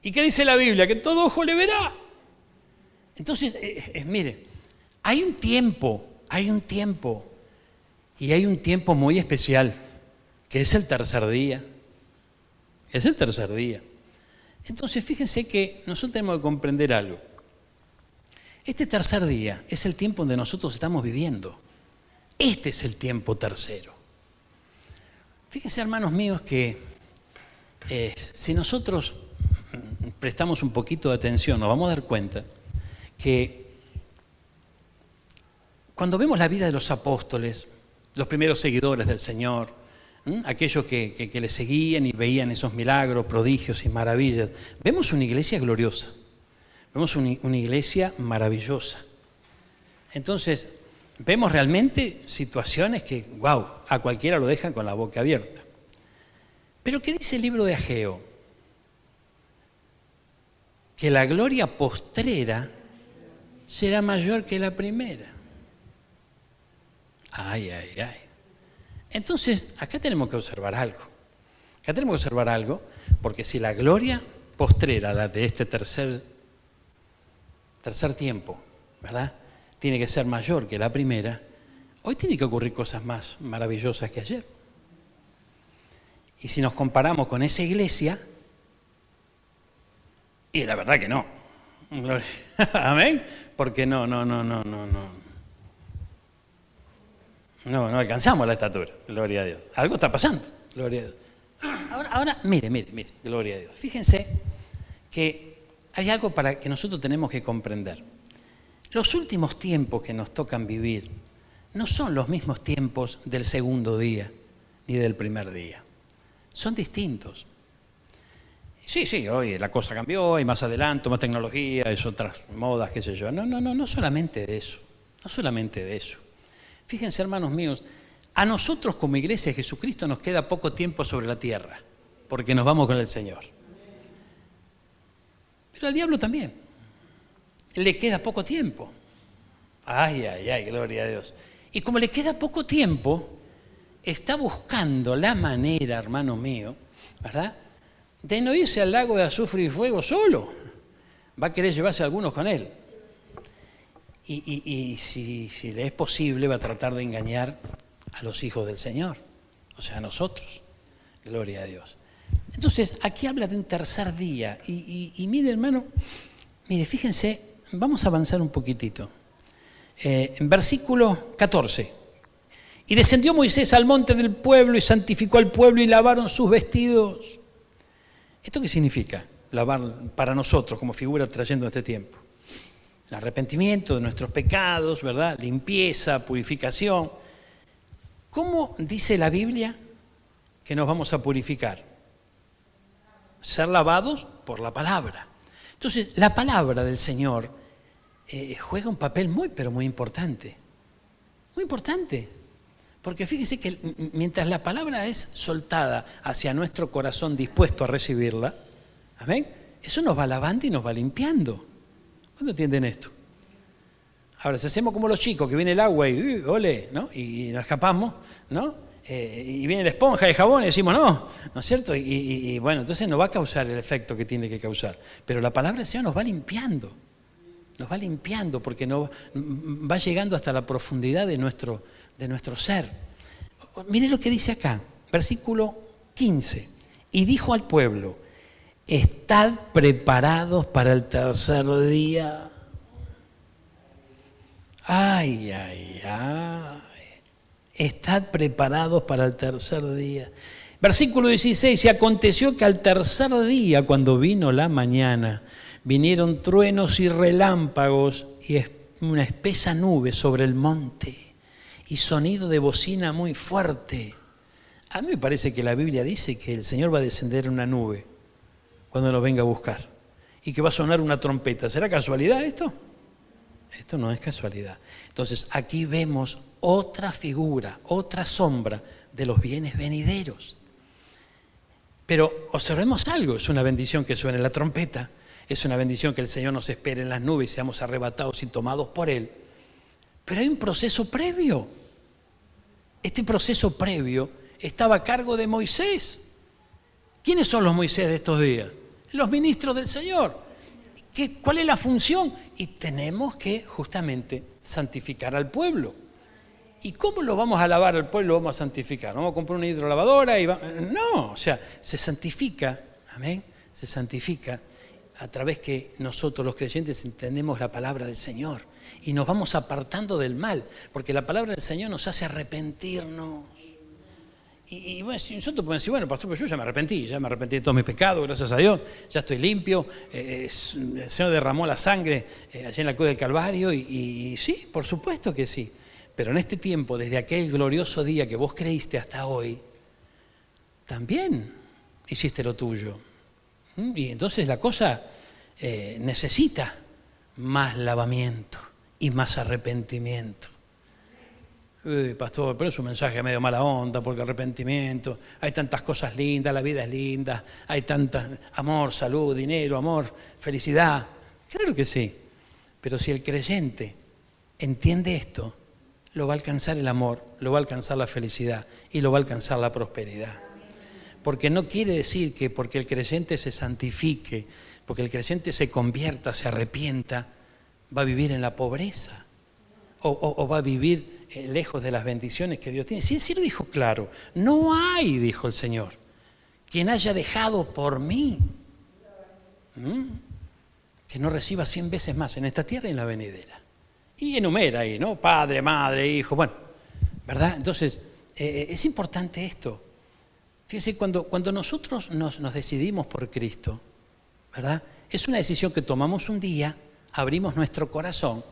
¿Y qué dice la Biblia? Que todo ojo le verá. Entonces, mire, hay un tiempo, y hay un tiempo muy especial, que es el tercer día. Es el tercer día. Entonces, fíjense que nosotros tenemos que comprender algo. Este tercer día es el tiempo donde nosotros estamos viviendo. Este es el tiempo tercero. Fíjense, hermanos míos, que si nosotros prestamos un poquito de atención, nos vamos a dar cuenta que cuando vemos la vida de los apóstoles, los primeros seguidores del Señor, aquellos que le seguían y veían esos milagros, prodigios y maravillas, vemos una iglesia gloriosa, vemos una iglesia maravillosa. Entonces, vemos realmente situaciones que, wow, a cualquiera lo dejan con la boca abierta. Pero ¿qué dice el libro de Ageo? Que la gloria postrera será mayor que la primera. Ay. Entonces, acá tenemos que observar algo. Porque si la gloria postrera, la de este tercer tiempo, ¿verdad?, tiene que ser mayor que la primera, hoy tiene que ocurrir cosas más maravillosas que ayer. Y si nos comparamos con esa iglesia, y la verdad que no. Amén. Porque no alcanzamos la estatura, gloria a Dios. Algo está pasando, gloria a Dios. Ahora, mire, gloria a Dios. Fíjense que hay algo para que nosotros tenemos que comprender. Los últimos tiempos que nos tocan vivir no son los mismos tiempos del segundo día ni del primer día. Son distintos. Sí, hoy la cosa cambió, hay más adelanto, más tecnología, hay otras modas, qué sé yo. No solamente de eso. No solamente de eso. Fíjense, hermanos míos, a nosotros como iglesia de Jesucristo nos queda poco tiempo sobre la tierra, porque nos vamos con el Señor. Pero al diablo también. Le queda poco tiempo. Ay, gloria a Dios. Y como le queda poco tiempo, está buscando la manera, hermano mío, ¿verdad?, de no irse al lago de azufre y fuego solo. Va a querer llevarse a algunos con él. Y si le es posible, va a tratar de engañar a los hijos del Señor, o sea, a nosotros. Gloria a Dios. Entonces, aquí habla de un tercer día. Y mire, hermano, fíjense, vamos a avanzar un poquitito. En versículo 14. Y descendió Moisés al monte del pueblo y santificó al pueblo y lavaron sus vestidos. ¿Esto qué significa? Lavar para nosotros como figura trayendo este tiempo. El arrepentimiento de nuestros pecados, ¿verdad? Limpieza, purificación. ¿Cómo dice la Biblia que nos vamos a purificar? Ser lavados por la palabra. Entonces, la palabra del Señor juega un papel muy, pero muy importante. Muy importante. Porque fíjese que mientras la palabra es soltada hacia nuestro corazón dispuesto a recibirla, ¿amén? Eso nos va lavando y nos va limpiando. ¿Cuándo entienden esto? Ahora, si hacemos como los chicos, que viene el agua y ole, ¿no? Y nos escapamos, ¿no? Y viene la esponja de jabón y decimos no, ¿no es cierto? Y bueno, entonces no va a causar el efecto que tiene que causar. Pero la palabra del Señor nos va limpiando porque va llegando hasta la profundidad de nuestro ser. Mire lo que dice acá, versículo 15. Y dijo al pueblo, estad preparados para el tercer día. Ay, ay, ay. Estad preparados para el tercer día. Versículo 16. Y aconteció que al tercer día, cuando vino la mañana, vinieron truenos y relámpagos y una espesa nube sobre el monte y sonido de bocina muy fuerte. A mí me parece que la Biblia dice que el Señor va a descender en una nube cuando nos venga a buscar y que va a sonar una trompeta. ¿Será casualidad esto? Esto no es casualidad. Entonces aquí vemos otra figura, otra sombra de los bienes venideros. Pero observemos algo, es una bendición que suene la trompeta, es una bendición que el Señor nos espere en las nubes y seamos arrebatados y tomados por Él. Pero hay un proceso previo. Este proceso previo estaba a cargo de Moisés. ¿Quiénes son los Moisés de estos días? Los ministros del Señor. ¿Cuál es la función? Y tenemos que justamente santificar al pueblo. ¿Y cómo lo vamos a lavar al pueblo? Lo vamos a santificar. ¿Vamos a comprar una hidrolavadora? No, o sea, se santifica, amén, se santifica a través que nosotros los creyentes entendemos la palabra del Señor y nos vamos apartando del mal, porque la palabra del Señor nos hace arrepentirnos. Y bueno, nosotros podemos decir, bueno, pastor, pero yo ya me arrepentí de todos mis pecados, gracias a Dios, ya estoy limpio, el Señor derramó la sangre allá en la cruz del Calvario y sí, por supuesto que sí. Pero en este tiempo, desde aquel glorioso día que vos creíste hasta hoy, también hiciste lo tuyo. Y entonces la cosa necesita más lavamiento y más arrepentimiento. Pastor, pero es un mensaje medio mala onda, porque arrepentimiento, hay tantas cosas lindas, la vida es linda, hay tanta amor, salud, dinero, amor, felicidad. Claro que sí, pero si el creyente entiende esto, lo va a alcanzar el amor, lo va a alcanzar la felicidad y lo va a alcanzar la prosperidad. Porque no quiere decir que porque el creyente se santifique, porque el creyente se convierta, se arrepienta, va a vivir en la pobreza o va a vivir lejos de las bendiciones que Dios tiene. Sí lo dijo claro. No hay, dijo el Señor, quien haya dejado por mí, que no reciba 100 veces más en esta tierra y en la venidera. Y enumera ahí, ¿no? Padre, madre, hijo, bueno, ¿verdad? Entonces, es importante esto. Fíjense, cuando nosotros nos decidimos por Cristo, ¿verdad? Es una decisión que tomamos un día, abrimos nuestro corazón,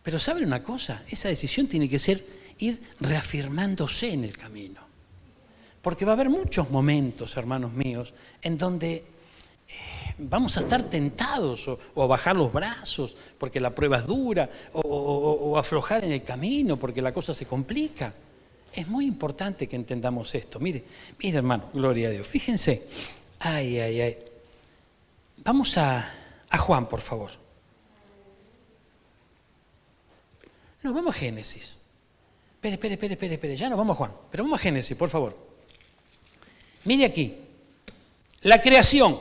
pero ¿saben una cosa? Esa decisión tiene que ser ir reafirmándose en el camino. Porque va a haber muchos momentos, hermanos míos, en donde vamos a estar tentados o a bajar los brazos porque la prueba es dura o aflojar en el camino porque la cosa se complica. Es muy importante que entendamos esto. Mire hermano, gloria a Dios. Fíjense, ay. Vamos a Juan, por favor. No, vamos a Génesis. Espere, ya no vamos a Juan, pero vamos a Génesis, por favor. Mire aquí, la creación,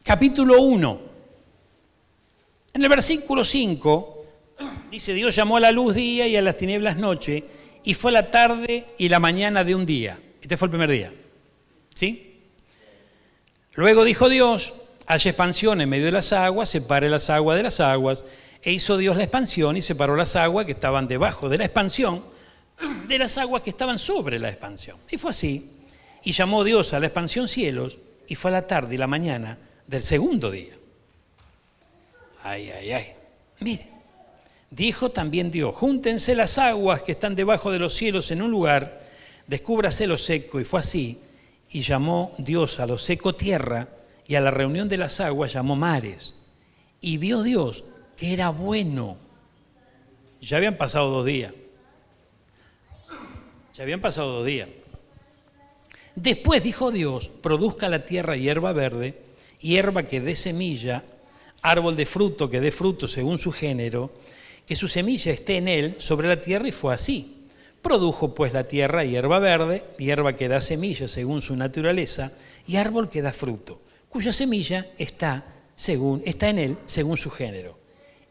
capítulo 1. En el versículo 5, dice, Dios llamó a la luz día y a las tinieblas noche, y fue la tarde y la mañana de un día. Este fue el primer día, ¿sí? Luego dijo Dios, haya expansión en medio de las aguas, separe las aguas de las aguas. E hizo Dios la expansión y separó las aguas que estaban debajo de la expansión de las aguas que estaban sobre la expansión. Y fue así. Y llamó Dios a la expansión cielos, y fue a la tarde y la mañana del segundo día. Ay, ay, ay. Mire, dijo también Dios, júntense las aguas que están debajo de los cielos en un lugar, descúbrase lo seco, y fue así. Y llamó Dios a lo seco tierra, y a la reunión de las aguas llamó mares. Y vio Dios que era bueno. Ya habían pasado 2 días. Después dijo Dios, produzca la tierra hierba verde, hierba que dé semilla, árbol de fruto que dé fruto según su género, que su semilla esté en él sobre la tierra, y fue así. Produjo pues la tierra hierba verde, hierba que da semilla según su naturaleza, y árbol que da fruto, cuya semilla está en él según su género.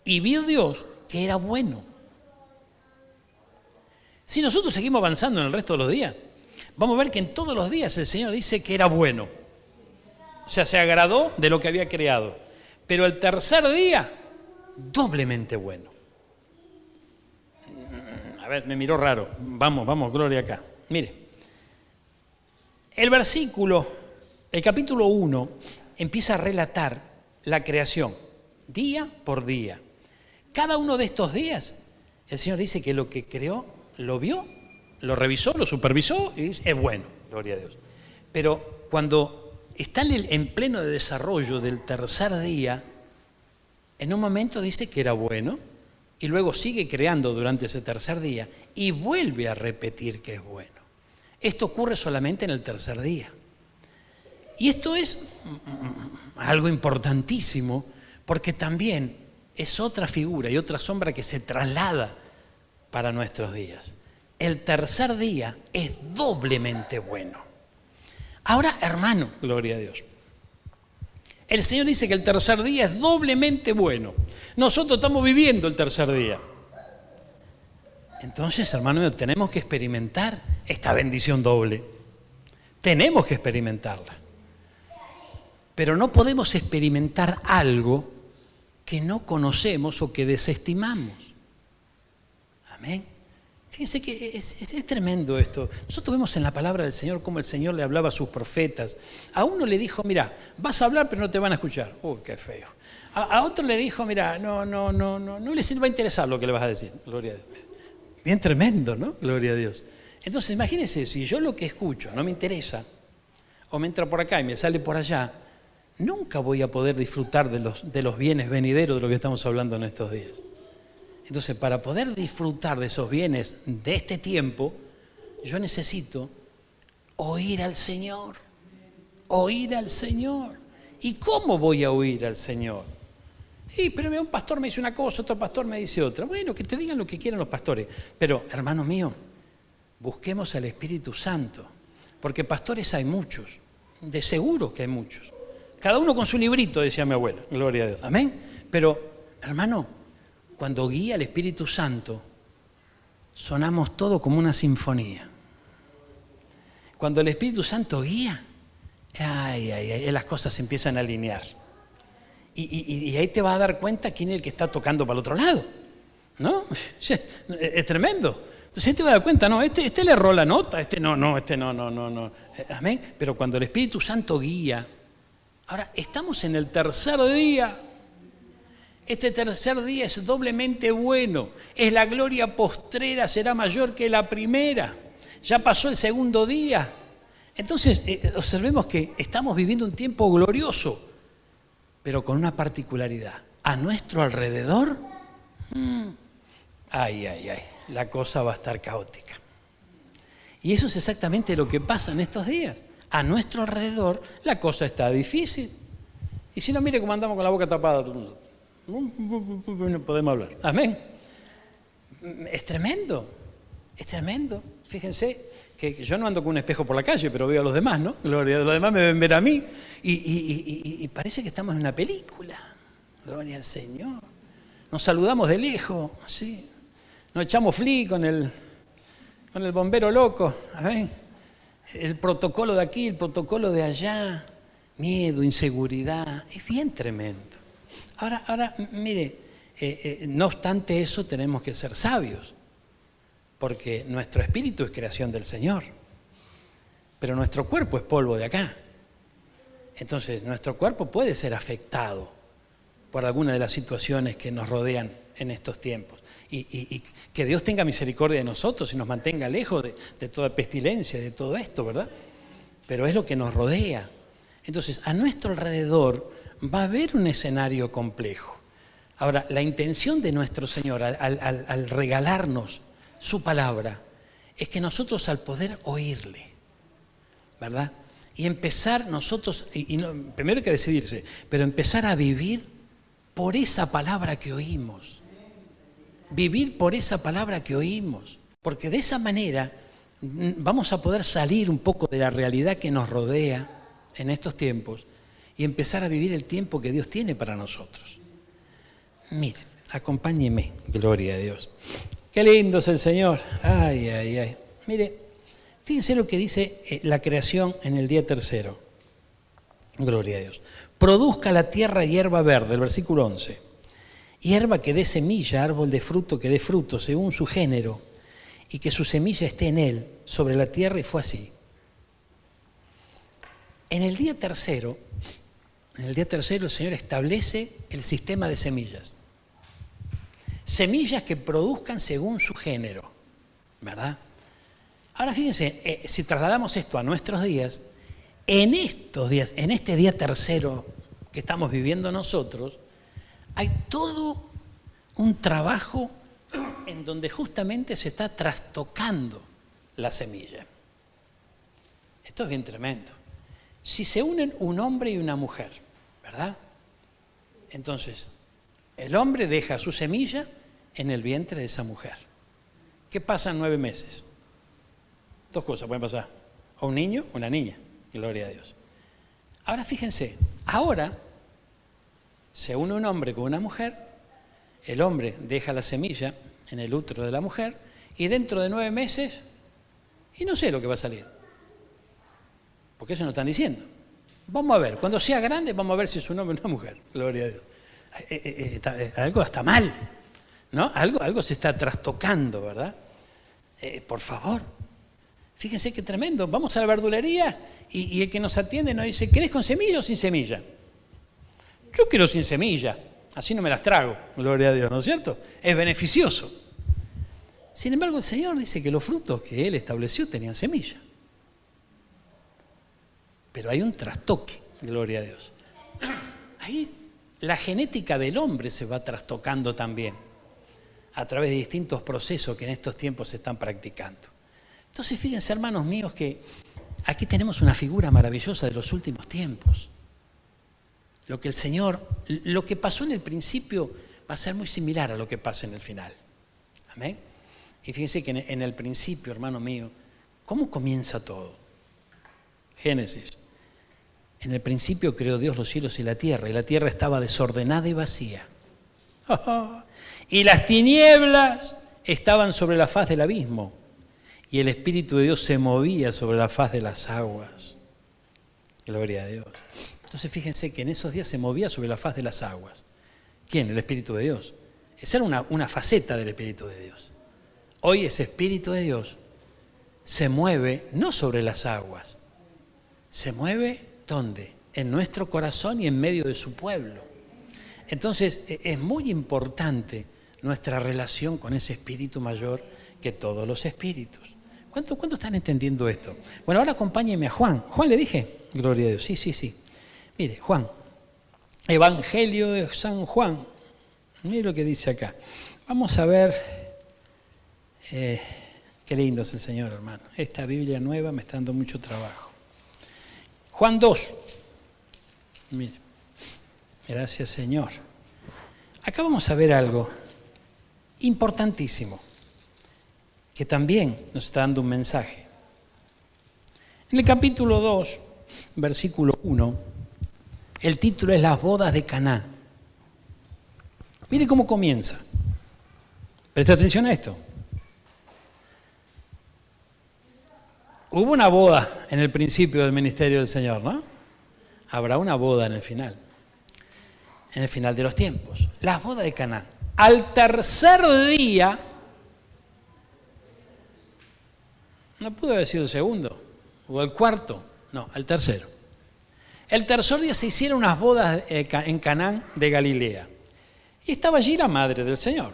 Y vio Dios que era bueno. Si nosotros seguimos avanzando en el resto de los días, vamos a ver que en todos los días el Señor dice que era bueno. O sea, se agradó de lo que había creado. Pero el tercer día, doblemente bueno. A ver, me miró raro. Vamos, gloria acá. Mire, el capítulo 1, empieza a relatar la creación, día por día. Cada uno de estos días, el Señor dice que lo que creó, lo vio, lo revisó, lo supervisó y dice, es bueno, gloria a Dios. Pero cuando está en pleno de desarrollo del tercer día, en un momento dice que era bueno y luego sigue creando durante ese tercer día y vuelve a repetir que es bueno. Esto ocurre solamente en el tercer día. Y esto es algo importantísimo porque también es otra figura y otra sombra que se traslada para nuestros días. El tercer día es doblemente bueno. Ahora, hermano, gloria a Dios, el Señor dice que el tercer día es doblemente bueno. Nosotros estamos viviendo el tercer día. Entonces, hermano mío, tenemos que experimentar esta bendición doble. Tenemos que experimentarla. Pero no podemos experimentar algo que no conocemos o que desestimamos. Amén. Fíjense que es tremendo esto. Nosotros vemos en la palabra del Señor cómo el Señor le hablaba a sus profetas. A uno le dijo, mira, vas a hablar pero no te van a escuchar. Uy, qué feo. A otro le dijo, mira, no les va a interesar lo que le vas a decir. Gloria a Dios. Bien tremendo, ¿no? Gloria a Dios. Entonces, imagínense, si yo lo que escucho no me interesa, o me entra por acá y me sale por allá, nunca voy a poder disfrutar de los bienes venideros de lo que estamos hablando en estos días. Entonces, para poder disfrutar de esos bienes de este tiempo, yo necesito oír al Señor. Oír al Señor. ¿Y cómo voy a oír al Señor? Pero un pastor me dice una cosa, otro pastor me dice otra. Bueno, que te digan lo que quieran los pastores. Pero, hermano mío, busquemos al Espíritu Santo. Porque pastores hay muchos. De seguro que hay muchos. Cada uno con su librito, decía mi abuela. Gloria a Dios. Amén. Pero, hermano, cuando guía el Espíritu Santo, sonamos todo como una sinfonía. Cuando el Espíritu Santo guía, las cosas se empiezan a alinear. Y ahí te vas a dar cuenta quién es el que está tocando para el otro lado. ¿No? Es tremendo. Entonces ahí te vas a dar cuenta, no, este le erró la nota, este no. Amén. Pero cuando el Espíritu Santo guía, ahora estamos en el tercer día. Este tercer día es doblemente bueno. Es la gloria postrera, será mayor que la primera. Ya pasó el segundo día. Entonces, observemos que estamos viviendo un tiempo glorioso, pero con una particularidad. A nuestro alrededor, la cosa va a estar caótica. Y eso es exactamente lo que pasa en estos días. A nuestro alrededor, la cosa está difícil. Y si no, mire cómo andamos con la boca tapada. No podemos hablar. Amén. Es tremendo. Fíjense que yo no ando con un espejo por la calle, pero veo a los demás, ¿no? Gloria a Dios, los demás me ven ver a mí. Y parece que estamos en una película. Gloria al Señor. Nos saludamos de lejos, ¿sí? Nos echamos fli con el bombero loco. Amén. El protocolo de aquí, el protocolo de allá. Miedo, inseguridad. Es bien tremendo. Ahora, mire, no obstante eso tenemos que ser sabios, porque nuestro espíritu es creación del Señor, pero nuestro cuerpo es polvo de acá. Entonces nuestro cuerpo puede ser afectado por alguna de las situaciones que nos rodean en estos tiempos. Y que Dios tenga misericordia de nosotros y nos mantenga lejos de toda pestilencia, de todo esto, ¿verdad? Pero es lo que nos rodea. Entonces, a nuestro alrededor va a haber un escenario complejo. Ahora, la intención de nuestro Señor al regalarnos su palabra es que nosotros, al poder oírle, ¿verdad? Y empezar nosotros, primero hay que decidirse, pero empezar a vivir por esa palabra que oímos. Vivir por esa palabra que oímos. Porque de esa manera vamos a poder salir un poco de la realidad que nos rodea en estos tiempos y empezar a vivir el tiempo que Dios tiene para nosotros. Mire, acompáñeme, gloria a Dios. Qué lindo es el Señor. Ay, ay, ay. Mire, fíjense lo que dice la creación en el día tercero. Gloria a Dios. Produzca la tierra hierba verde, el versículo 11. Hierba que dé semilla, árbol de fruto que dé fruto, según su género, y que su semilla esté en él, sobre la tierra, y fue así. En el día tercero el Señor establece el sistema de semillas. Semillas que produzcan según su género, ¿verdad? Ahora fíjense, si trasladamos esto a nuestros días, en este día tercero que estamos viviendo nosotros, hay todo un trabajo en donde justamente se está trastocando la semilla. Esto es bien tremendo. Si se unen un hombre y una mujer, ¿verdad? Entonces, el hombre deja su semilla en el vientre de esa mujer. ¿Qué pasa en 9 meses? 2 cosas pueden pasar. O un niño o una niña. Gloria a Dios. Ahora fíjense, ahora se une un hombre con una mujer, el hombre deja la semilla en el útero de la mujer y dentro de 9 meses, y no sé lo que va a salir. Porque eso nos están diciendo. Vamos a ver, cuando sea grande vamos a ver si es un hombre o una mujer. Gloria a Dios. Algo está mal, ¿no? Algo se está trastocando, ¿verdad? Por favor. Fíjense qué tremendo. Vamos a la verdulería y el que nos atiende nos dice, ¿querés con semilla o sin semilla? Yo quiero sin semilla, así no me las trago. Gloria a Dios, ¿no es cierto? Es beneficioso. Sin embargo, el Señor dice que los frutos que Él estableció tenían semilla. Pero hay un trastoque, gloria a Dios. Ahí la genética del hombre se va trastocando también a través de distintos procesos que en estos tiempos se están practicando. Entonces, fíjense, hermanos míos, que aquí tenemos una figura maravillosa de los últimos tiempos. Lo que el Señor, lo que pasó en el principio va a ser muy similar a lo que pasa en el final. Amén. Y fíjense que en el principio, hermano mío, ¿cómo comienza todo? Génesis. En el principio creó Dios los cielos y la tierra estaba desordenada y vacía. Y las tinieblas estaban sobre la faz del abismo, y el Espíritu de Dios se movía sobre la faz de las aguas. Gloria a Dios. Entonces fíjense que en esos días se movía sobre la faz de las aguas. ¿Quién? El Espíritu de Dios. Esa era una faceta del Espíritu de Dios. Hoy ese Espíritu de Dios se mueve no sobre las aguas, se mueve ¿dónde? En nuestro corazón y en medio de su pueblo. Entonces es muy importante nuestra relación con ese Espíritu mayor que todos los espíritus. ¿Cuánto están entendiendo esto? Bueno, ahora acompáñenme a Juan. ¿Juan le dije? Gloria a Dios. Sí. Mire, Juan. Evangelio de San Juan. Mire lo que dice acá. Vamos a ver. Qué lindo es el Señor, hermano. Esta Biblia nueva me está dando mucho trabajo. Juan 2. Mire. Gracias, Señor. Acá vamos a ver algo importantísimo, que también nos está dando un mensaje. En el capítulo 2, versículo 1, el título es Las bodas de Caná. Mire cómo comienza. Presta atención a esto. Hubo una boda en el principio del ministerio del Señor, ¿no? Habrá una boda en el final de los tiempos. Las bodas de Caná. Al tercer día, no pudo haber sido el segundo, o el cuarto, no, al tercero. El tercer día se hicieron unas bodas en Canaán de Galilea. Y estaba allí la madre del Señor.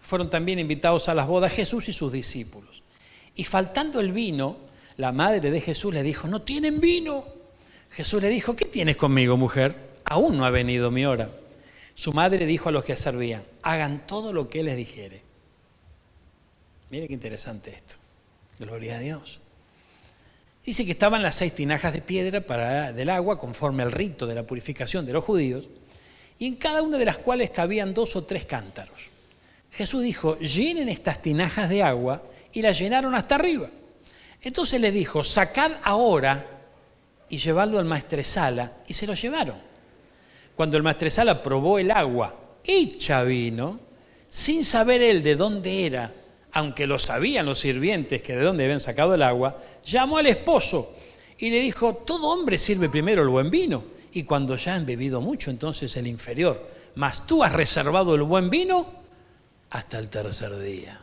Fueron también invitados a las bodas Jesús y sus discípulos. Y faltando el vino, la madre de Jesús le dijo, no tienen vino. Jesús le dijo, ¿qué tienes conmigo, mujer? Aún no ha venido mi hora. Su madre dijo a los que servían, hagan todo lo que él les dijere. Mire qué interesante esto. Gloria a Dios. Dice que estaban las 6 tinajas de piedra del agua, conforme al rito de la purificación de los judíos, y en cada una de las cuales cabían 2 o 3 cántaros. Jesús dijo, llenen estas tinajas de agua, y las llenaron hasta arriba. Entonces les dijo, sacad ahora y llevadlo al maestresala, y se lo llevaron. Cuando el maestresala probó el agua hecha vino, sin saber él de dónde era, aunque lo sabían los sirvientes que de dónde habían sacado el agua, llamó al esposo y le dijo, todo hombre sirve primero el buen vino, y cuando ya han bebido mucho, entonces el inferior. Mas tú has reservado el buen vino hasta el tercer día.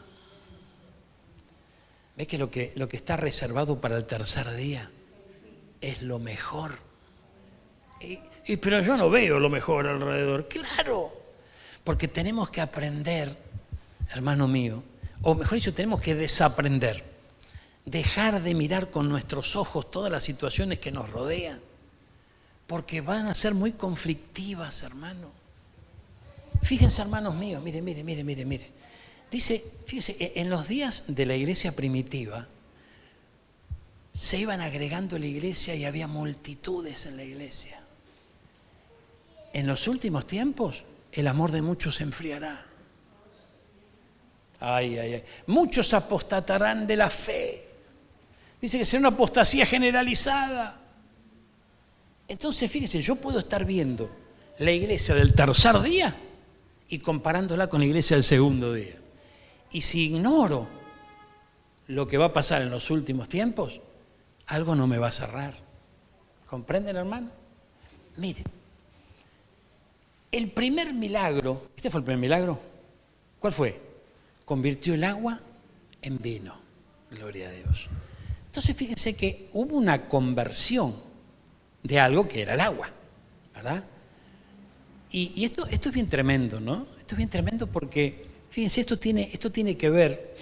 ¿Ves que lo que está reservado para el tercer día es lo mejor? Pero yo no veo lo mejor alrededor. Claro, porque tenemos que aprender, hermano mío, o mejor dicho, tenemos que desaprender, dejar de mirar con nuestros ojos todas las situaciones que nos rodean, porque van a ser muy conflictivas, hermano. Fíjense, hermanos míos, mire. Dice, fíjense, en los días de la iglesia primitiva, se iban agregando a la iglesia y había multitudes en la iglesia. En los últimos tiempos, el amor de muchos se enfriará. Ay. Muchos apostatarán de la fe. Dice que será una apostasía generalizada. Entonces, fíjese, yo puedo estar viendo la iglesia del tercer día y comparándola con la iglesia del segundo día. Y si ignoro lo que va a pasar en los últimos tiempos, algo no me va a cerrar. ¿Comprenden, hermano? Mire, el primer milagro, ¿este fue el primer milagro? ¿Cuál fue? Convirtió el agua en vino. Gloria a Dios. Entonces fíjense que hubo una conversión de algo que era el agua, ¿verdad? Y esto es bien tremendo, ¿no? Esto es bien tremendo porque, fíjense, esto tiene que ver,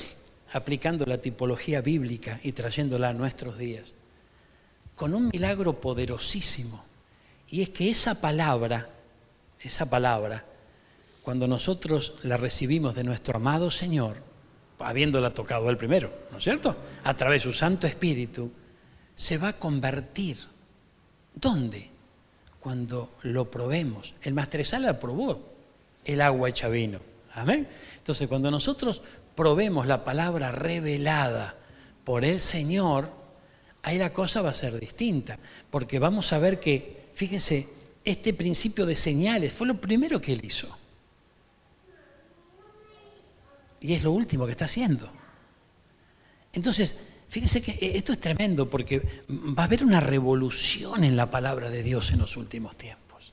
aplicando la tipología bíblica y trayéndola a nuestros días, con un milagro poderosísimo. Y es que esa palabra, cuando nosotros la recibimos de nuestro amado Señor, habiéndola tocado Él primero, ¿no es cierto? A través de su Santo Espíritu, se va a convertir. ¿Dónde? Cuando lo probemos. El maestresala probó el agua hecha vino. Amén. Entonces, cuando nosotros probemos la palabra revelada por el Señor, ahí la cosa va a ser distinta. Porque vamos a ver que, fíjense, este principio de señales fue lo primero que Él hizo. Y es lo último que está haciendo. Entonces, fíjense que esto es tremendo porque va a haber una revolución en la palabra de Dios en los últimos tiempos.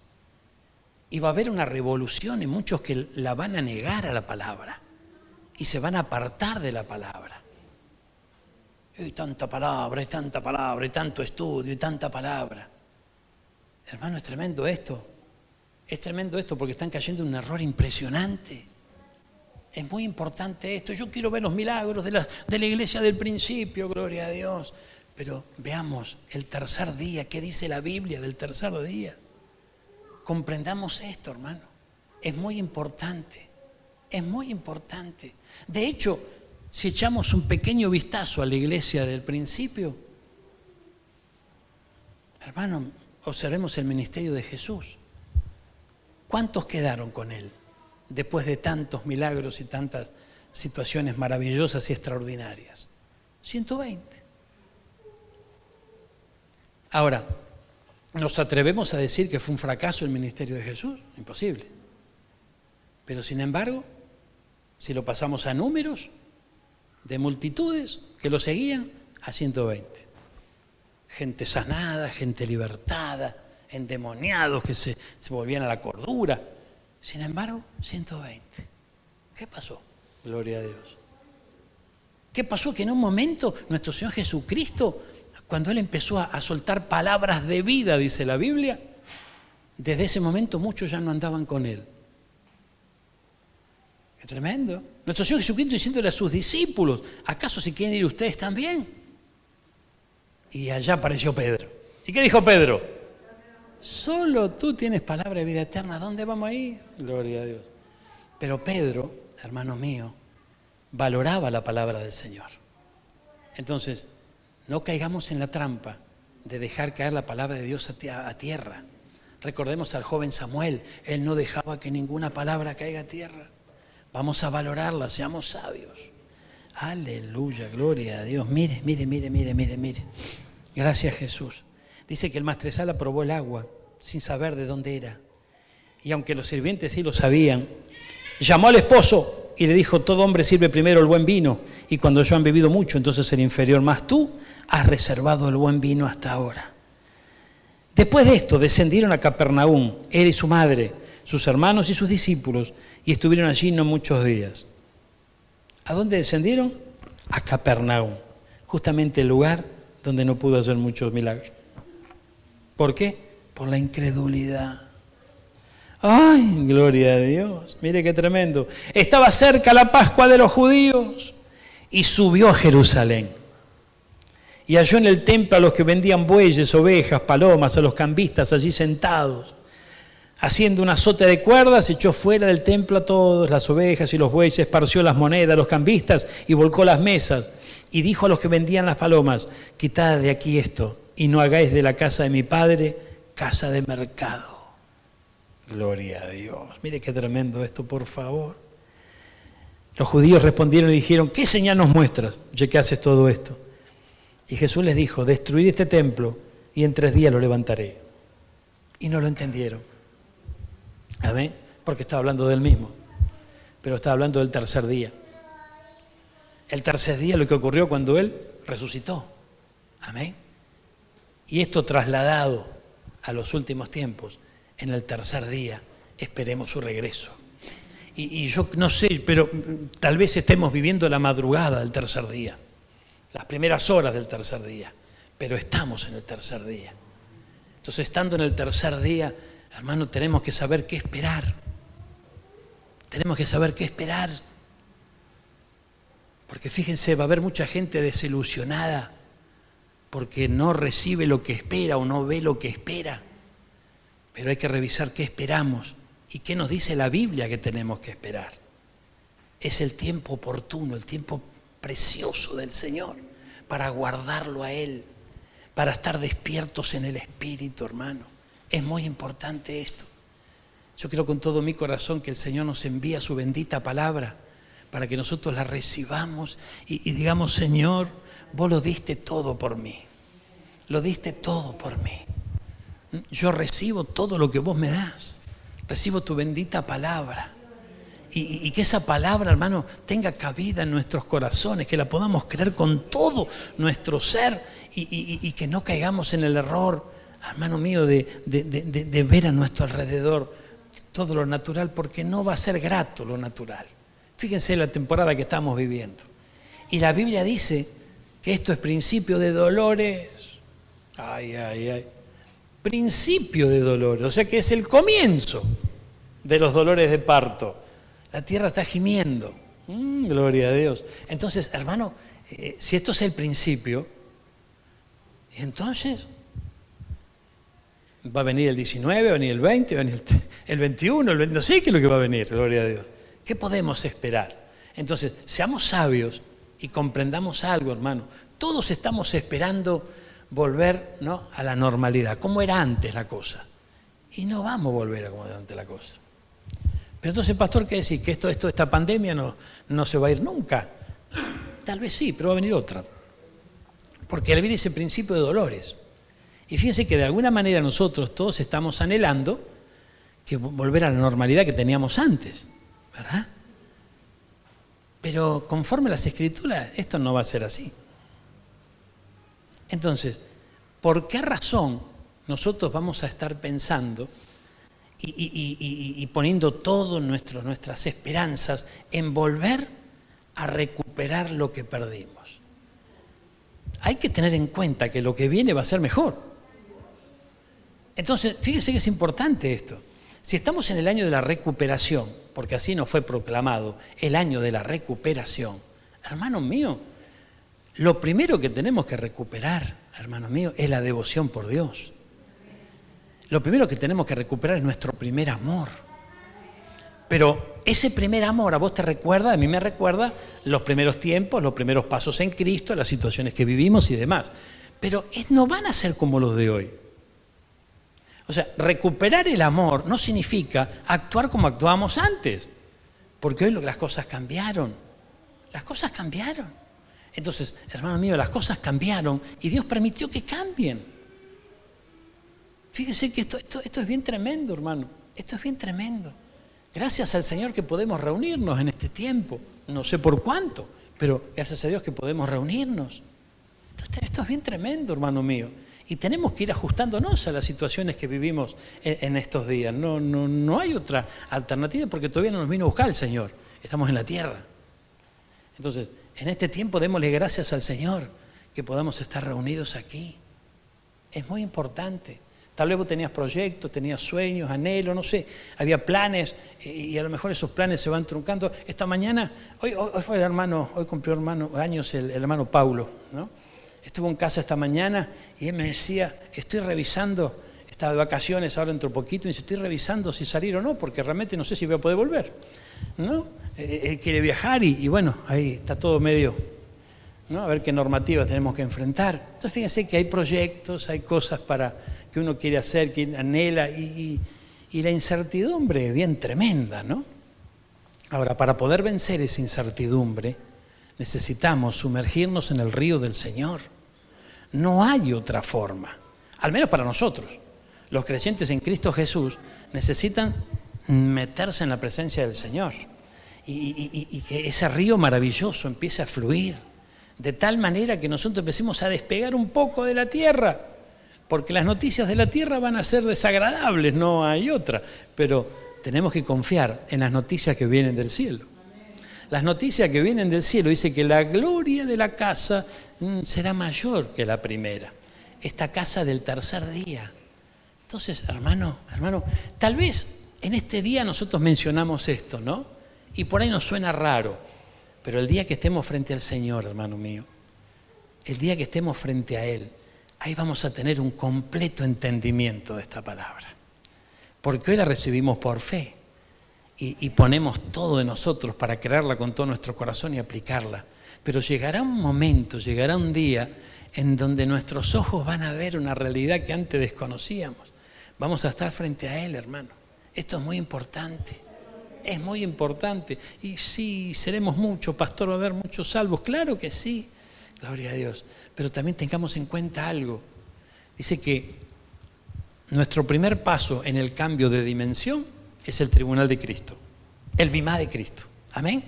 Y va a haber una revolución en muchos que la van a negar a la palabra y se van a apartar de la palabra. Hay tanta palabra, y tanto estudio, y tanta palabra. Hermano, es tremendo esto. Es tremendo esto porque están cayendo en un error impresionante. Es muy importante esto. Yo quiero ver los milagros de la iglesia del principio, gloria a Dios. Pero veamos el tercer día, ¿qué dice la Biblia del tercer día? Comprendamos esto, hermano. Es muy importante. Es muy importante. De hecho, si echamos un pequeño vistazo a la iglesia del principio, hermano, observemos el ministerio de Jesús. ¿Cuántos quedaron con Él después de tantos milagros y tantas situaciones maravillosas y extraordinarias? 120. Ahora, ¿nos atrevemos a decir que fue un fracaso el ministerio de Jesús? Imposible. Pero sin embargo, si lo pasamos a números de multitudes que lo seguían, a 120. Gente sanada, gente libertada, endemoniados que se volvían a la cordura. Sin embargo, 120. ¿Qué pasó? Gloria a Dios. ¿Qué pasó? Que en un momento nuestro Señor Jesucristo, cuando Él empezó a soltar palabras de vida, dice la Biblia, desde ese momento muchos ya no andaban con Él. ¡Qué tremendo! Nuestro Señor Jesucristo diciéndole a sus discípulos, ¿acaso si quieren ir ustedes también? Y allá apareció Pedro. ¿Y qué dijo Pedro? Solo tú tienes palabra de vida eterna. ¿Dónde vamos a ir? Gloria a Dios. Pero Pedro, hermano mío, valoraba la palabra del Señor. Entonces, no caigamos en la trampa de dejar caer la palabra de Dios a tierra. Recordemos al joven Samuel, él no dejaba que ninguna palabra caiga a tierra. Vamos a valorarla, seamos sabios. Aleluya, gloria a Dios. Mire. Gracias, Jesús. Dice que el maestresala probó el agua sin saber de dónde era. Y aunque los sirvientes sí lo sabían, llamó al esposo y le dijo: todo hombre sirve primero el buen vino, y cuando ellos han bebido mucho, entonces el inferior. Mas tú has reservado el buen vino hasta ahora. Después de esto descendieron a Capernaum, él y su madre, sus hermanos y sus discípulos, y estuvieron allí no muchos días. ¿A dónde descendieron? A Capernaum, justamente el lugar donde no pudo hacer muchos milagros. ¿Por qué? Por la incredulidad. ¡Ay, gloria a Dios! Mire qué tremendo. Estaba cerca la Pascua de los judíos y subió a Jerusalén. Y halló en el templo a los que vendían bueyes, ovejas, palomas, a los cambistas allí sentados. Haciendo un azote de cuerdas, echó fuera del templo a todos, las ovejas y los bueyes, esparció las monedas, los cambistas, y volcó las mesas. Y dijo a los que vendían las palomas: quitad de aquí esto, y no hagáis de la casa de mi padre casa de mercado. Gloria a Dios. Mire qué tremendo esto, por favor. Los judíos respondieron y dijeron: ¿qué señal nos muestras, ya que haces todo esto? Y Jesús les dijo: destruid este templo y en 3 días lo levantaré. Y no lo entendieron. Amén. Porque estaba hablando del mismo. Pero estaba hablando del tercer día. El tercer día, lo que ocurrió cuando Él resucitó. Amén. Y esto trasladado a los últimos tiempos. En el tercer día esperemos su regreso. Y yo no sé, pero tal vez estemos viviendo la madrugada del tercer día. Las primeras horas del tercer día. Pero estamos en el tercer día. Entonces, estando en el tercer día, hermano, tenemos que saber qué esperar. Tenemos que saber qué esperar. Porque fíjense, va a haber mucha gente desilusionada porque no recibe lo que espera o no ve lo que espera. Pero hay que revisar qué esperamos y qué nos dice la Biblia que tenemos que esperar. Es el tiempo oportuno, el tiempo precioso del Señor para guardarlo a Él, para estar despiertos en el Espíritu, hermano. Es muy importante esto. Yo creo con todo mi corazón que el Señor nos envía su bendita palabra para que nosotros la recibamos y digamos: Señor, vos lo diste todo por mí. Lo diste todo por mí. Yo recibo todo lo que vos me das. Recibo tu bendita palabra. Y que esa palabra, hermano, tenga cabida en nuestros corazones, que la podamos creer con todo nuestro ser y que no caigamos en el error, hermano mío, de ver a nuestro alrededor todo lo natural, porque no va a ser grato lo natural. Fíjense la temporada que estamos viviendo. Y la Biblia dice que esto es principio de dolores. Ay. Principio de dolores, o sea que es el comienzo de los dolores de parto. La tierra está gimiendo. Gloria a Dios. Entonces, hermano, si esto es el principio, entonces va a venir el 19, va a venir el 20, va a venir el 21, el 20, no sé qué es lo que va a venir, gloria a Dios. ¿Qué podemos esperar? Entonces, seamos sabios y comprendamos algo, hermano. Todos estamos esperando volver, ¿no?, a la normalidad, como era antes la cosa. Y no vamos a volver a como era antes la cosa. Pero entonces, pastor, ¿qué decir? ¿Que esta pandemia no se va a ir nunca? Tal vez sí, pero va a venir otra. Porque viene ese principio de dolores. Y fíjense que de alguna manera nosotros todos estamos anhelando que volver a la normalidad que teníamos antes, ¿verdad? Pero conforme a las Escrituras, esto no va a ser así. Entonces, ¿por qué razón nosotros vamos a estar pensando y poniendo todas nuestras esperanzas en volver a recuperar lo que perdimos. Hay que tener en cuenta que lo que viene va a ser mejor. Entonces, fíjese que es importante esto. Si estamos en el año de la recuperación, porque así nos fue proclamado, el año de la recuperación, hermanos míos, lo primero que tenemos que recuperar, hermanos míos, es la devoción por Dios. Lo primero que tenemos que recuperar es nuestro primer amor. Pero ese primer amor a vos te recuerda, a mí me recuerda los primeros tiempos, los primeros pasos en Cristo, las situaciones que vivimos y demás. Pero no van a ser como los de hoy. O sea, recuperar el amor no significa actuar como actuábamos antes. Porque hoy las cosas cambiaron. Las cosas cambiaron. Entonces, hermano mío, las cosas cambiaron y Dios permitió que cambien. Fíjese que esto es bien tremendo, hermano. Esto es bien tremendo. Gracias al Señor que podemos reunirnos en este tiempo. No sé por cuánto, pero gracias a Dios que podemos reunirnos. Esto es bien tremendo, hermano mío. Y tenemos que ir ajustándonos a las situaciones que vivimos en estos días. No hay otra alternativa porque todavía no nos vino a buscar el Señor. Estamos en la tierra. Entonces, en este tiempo démosle gracias al Señor que podamos estar reunidos aquí. Es muy importante. Tal vez vos tenías proyectos, tenías sueños, anhelos, no sé, había planes y a lo mejor esos planes se van truncando. Esta mañana, hoy fue hoy cumplió años el hermano Paulo, ¿no? Estuvo en casa esta mañana y él me decía, estoy revisando, estaba de vacaciones ahora dentro de poquito, y dice, estoy revisando si salir o no, porque realmente no sé si voy a poder volver, ¿no? Él quiere viajar y bueno, ahí está todo medio, ¿no? A ver qué normativas tenemos que enfrentar. Entonces fíjense que hay proyectos, hay cosas que uno quiere hacer, que anhela y la incertidumbre es bien tremenda, ¿no? Ahora, para poder vencer esa incertidumbre necesitamos sumergirnos en el río del Señor. No hay otra forma, al menos para nosotros. Los creyentes en Cristo Jesús necesitan meterse en la presencia del Señor y que ese río maravilloso empiece a fluir de tal manera que nosotros empecemos a despegar un poco de la tierra, porque las noticias de la tierra van a ser desagradables, no hay otra, pero tenemos que confiar en las noticias que vienen del cielo. Las noticias que vienen del cielo dice que la gloria de la casa será mayor que la primera, esta casa del tercer día. Entonces, hermano, tal vez en este día nosotros mencionamos esto, ¿no? Y por ahí nos suena raro, pero el día que estemos frente al Señor, hermano mío, el día que estemos frente a Él, ahí vamos a tener un completo entendimiento de esta palabra. Porque hoy la recibimos por fe y ponemos todo de nosotros para creerla con todo nuestro corazón y aplicarla. Pero llegará un momento, llegará un día en donde nuestros ojos van a ver una realidad que antes desconocíamos. Vamos a estar frente a Él, hermano. Esto es muy importante. Es muy importante. Y sí, seremos muchos, pastor, va a haber muchos salvos. Claro que sí, gloria a Dios. Pero también tengamos en cuenta algo. Dice que nuestro primer paso en el cambio de dimensión es el tribunal de Cristo, el bimá de Cristo. Amén.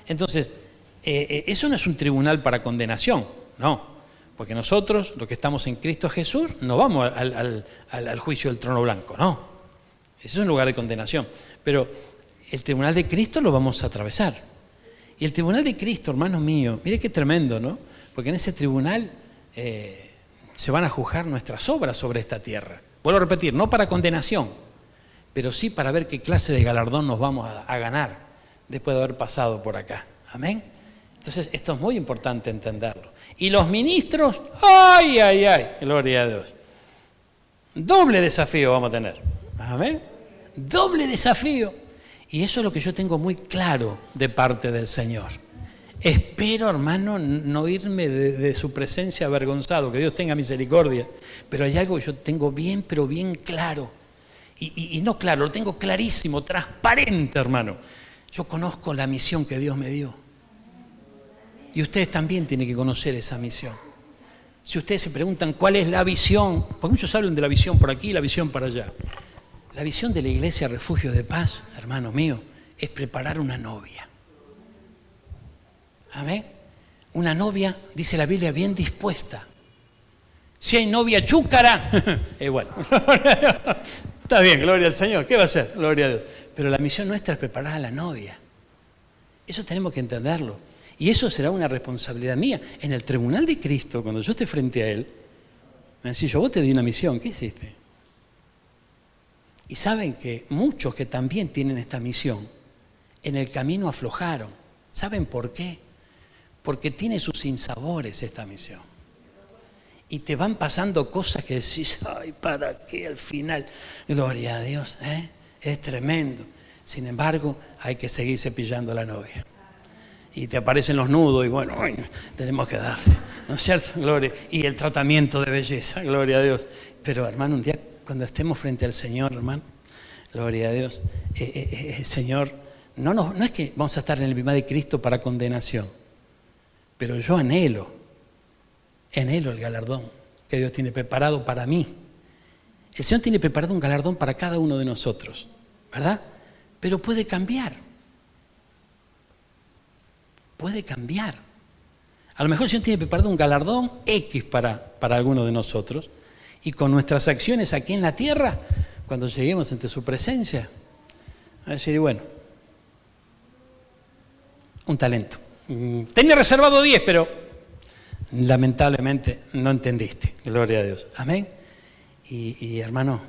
Entonces, eso no es un tribunal para condenación, no. Porque nosotros, los que estamos en Cristo Jesús, no vamos al juicio del trono blanco, no. Eso es un lugar de condenación. Pero el tribunal de Cristo lo vamos a atravesar. Y el tribunal de Cristo, hermanos míos, mire qué tremendo, ¿no? Porque en ese tribunal se van a juzgar nuestras obras sobre esta tierra. Vuelvo a repetir, no para condenación, pero sí para ver qué clase de galardón nos vamos a ganar después de haber pasado por acá. Amén. Entonces, esto es muy importante entenderlo. Y los ministros, ¡ay, ay, ay! Gloria a Dios. Doble desafío vamos a tener. Amén. Doble desafío. Y eso es lo que yo tengo muy claro de parte del Señor. Espero, hermano, no irme de su presencia avergonzado, que Dios tenga misericordia. Pero hay algo que yo tengo bien, pero bien claro. Y no claro, lo tengo clarísimo, transparente, hermano. Yo conozco la misión que Dios me dio. Y ustedes también tienen que conocer esa misión. Si ustedes se preguntan cuál es la visión, porque muchos hablan de la visión por aquí y la visión para allá. La visión de la Iglesia Refugio de Paz, hermano mío, es preparar una novia. Amén. Una novia, dice la Biblia, bien dispuesta. Si hay novia chúcara, bueno, Está bien, gloria al Señor. ¿Qué va a hacer? Gloria a Dios. Pero la misión nuestra es preparar a la novia. Eso tenemos que entenderlo. Y eso será una responsabilidad mía. En el tribunal de Cristo, cuando yo esté frente a Él, me decís, yo vos te di una misión, ¿qué hiciste? Y saben que muchos que también tienen esta misión, en el camino aflojaron. ¿Saben por qué? Porque tiene sus sinsabores esta misión. Y te van pasando cosas que decís, ay, ¿para qué al final? Gloria a Dios, ¿eh? Es tremendo. Sin embargo, hay que seguir cepillando a la novia. Y te aparecen los nudos y bueno, ay, tenemos que darle, ¿no es cierto? Gloria. Y el tratamiento de belleza, gloria a Dios. Pero hermano, un día cuando estemos frente al Señor, hermano, gloria a Dios, Señor, no es que vamos a estar en el bimá de Cristo para condenación, pero yo anhelo el galardón que Dios tiene preparado para mí. El Señor tiene preparado un galardón para cada uno de nosotros, ¿verdad? Pero puede cambiar. Puede cambiar. A lo mejor el Señor tiene preparado un galardón X para alguno de nosotros, y con nuestras acciones aquí en la tierra, cuando lleguemos ante su presencia, a decir, bueno, un talento. Tenía reservado 10, pero lamentablemente no entendiste. Gloria a Dios. Amén. Y hermano,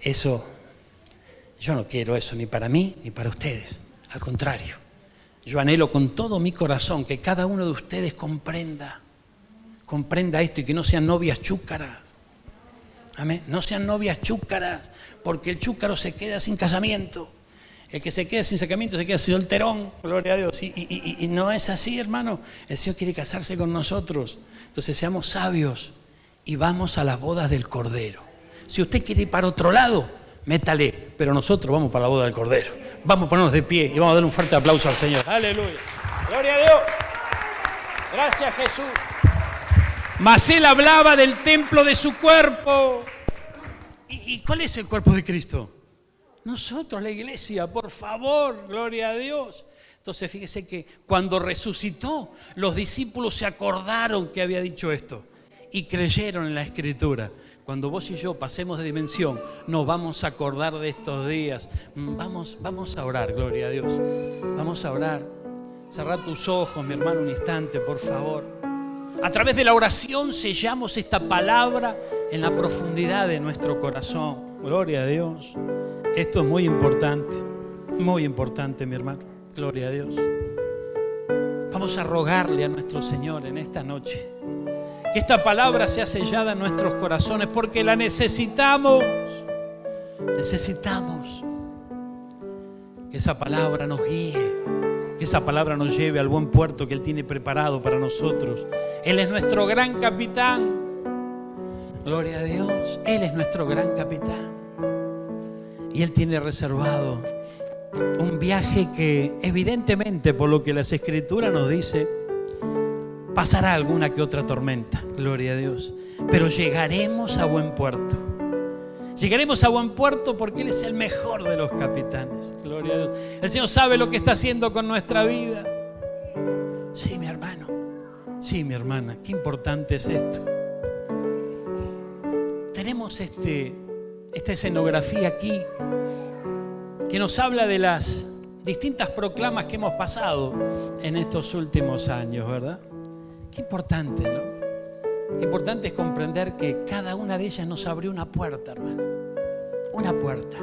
eso, yo no quiero eso ni para mí ni para ustedes. Al contrario, yo anhelo con todo mi corazón que cada uno de ustedes comprenda esto y que no sean novias chúcaras. Amén. No sean novias chúcaras, porque el chúcaro se queda sin casamiento. El que se queda sin sacramento se queda solterón, gloria a Dios. Y no es así, hermano. El Señor quiere casarse con nosotros. Entonces seamos sabios y vamos a las bodas del Cordero. Si usted quiere ir para otro lado, métale. Pero nosotros vamos para la boda del Cordero. Vamos a ponernos de pie y vamos a dar un fuerte aplauso al Señor. Aleluya. Gloria a Dios. Gracias, Jesús. Mas Él hablaba del templo de su cuerpo. ¿Y cuál es el cuerpo de Cristo? Nosotros, la iglesia, por favor, gloria a Dios. Entonces fíjese que cuando resucitó, los discípulos se acordaron que había dicho esto y creyeron en la Escritura. Cuando vos y yo pasemos de dimensión, nos vamos a acordar de estos días. Vamos a orar, gloria a Dios. Vamos a orar. Cerrá tus ojos, mi hermano, un instante, por favor. A través de la oración sellamos esta palabra en la profundidad de nuestro corazón. Gloria a Dios. Esto es muy importante, mi hermano. Gloria a Dios. Vamos a rogarle a nuestro Señor en esta noche que esta palabra sea sellada en nuestros corazones, porque la necesitamos. Necesitamos que esa palabra nos guíe, que esa palabra nos lleve al buen puerto que Él tiene preparado para nosotros. Él es nuestro gran capitán. Gloria a Dios. Él es nuestro gran capitán. Y Él tiene reservado un viaje que evidentemente, por lo que las Escrituras nos dice, pasará alguna que otra tormenta. Gloria a Dios. Pero llegaremos a buen puerto. Llegaremos a buen puerto porque Él es el mejor de los capitanes. Gloria a Dios. El Señor sabe lo que está haciendo con nuestra vida. Sí, mi hermano. Sí, mi hermana. Qué importante es esto. Tenemos esta escenografía aquí que nos habla de las distintas proclamas que hemos pasado en estos últimos años, ¿verdad? Qué importante, ¿no? Qué importante es comprender que cada una de ellas nos abrió una puerta, hermano. Una puerta.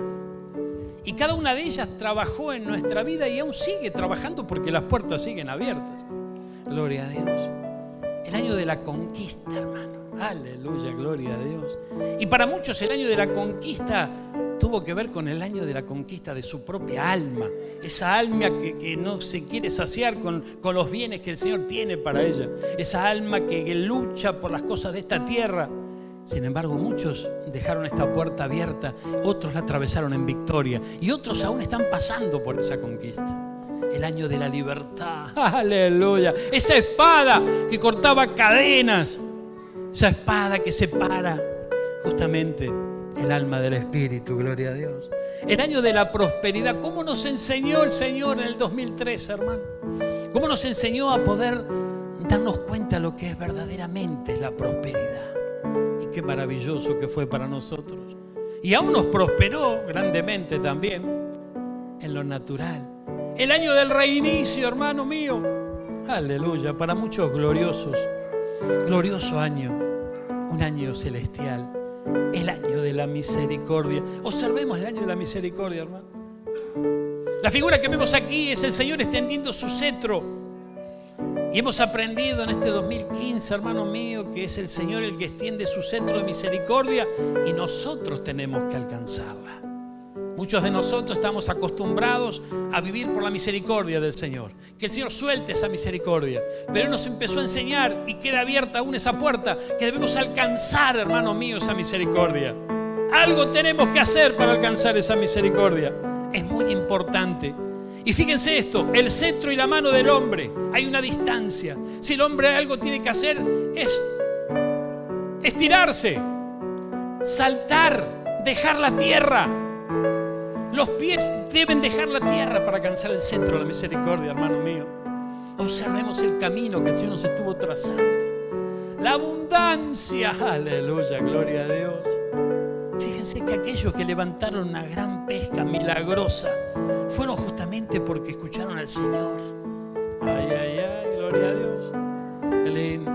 Y cada una de ellas trabajó en nuestra vida y aún sigue trabajando porque las puertas siguen abiertas. Gloria a Dios. El año de la conquista, hermano. Aleluya, gloria a Dios. Y para muchos el año de la conquista tuvo que ver con el año de la conquista de su propia alma. Esa alma que no se quiere saciar con los bienes que el Señor tiene para ella. Esa alma que lucha por las cosas de esta tierra. Sin embargo, muchos dejaron esta puerta abierta, otros la atravesaron en victoria y otros aún están pasando por esa conquista. El año de la libertad. Aleluya. Esa espada que cortaba cadenas. Esa espada que separa justamente el alma del espíritu, gloria a Dios. El año de la prosperidad. ¿Cómo nos enseñó el Señor en el 2003, hermano? ¿Cómo nos enseñó a poder darnos cuenta de lo que es verdaderamente la prosperidad? Y qué maravilloso que fue para nosotros. Y aún nos prosperó grandemente también en lo natural. El año del reinicio, hermano mío. Aleluya, para muchos glorioso año, un año celestial, el año de la misericordia. Observemos el año de la misericordia, hermano. La figura que vemos aquí es el Señor extendiendo su cetro. Y hemos aprendido en este 2015, hermano mío, que es el Señor el que extiende su cetro de misericordia y nosotros tenemos que alcanzarla. Muchos de nosotros estamos acostumbrados a vivir por la misericordia del Señor. Que el Señor suelte esa misericordia. Pero Él nos empezó a enseñar y queda abierta aún esa puerta que debemos alcanzar, hermano mío, esa misericordia. Algo tenemos que hacer para alcanzar esa misericordia. Es muy importante. Y fíjense esto, el cetro y la mano del hombre, hay una distancia. Si el hombre algo tiene que hacer es estirarse, saltar, dejar la tierra. Los pies deben dejar la tierra para alcanzar el centro de la misericordia, hermano mío. Observemos el camino que el Señor nos estuvo trazando. La abundancia, aleluya, gloria a Dios. Fíjense que aquellos que levantaron una gran pesca milagrosa fueron justamente porque escucharon al Señor. Ay, ay, ay, gloria a Dios. Qué lindo.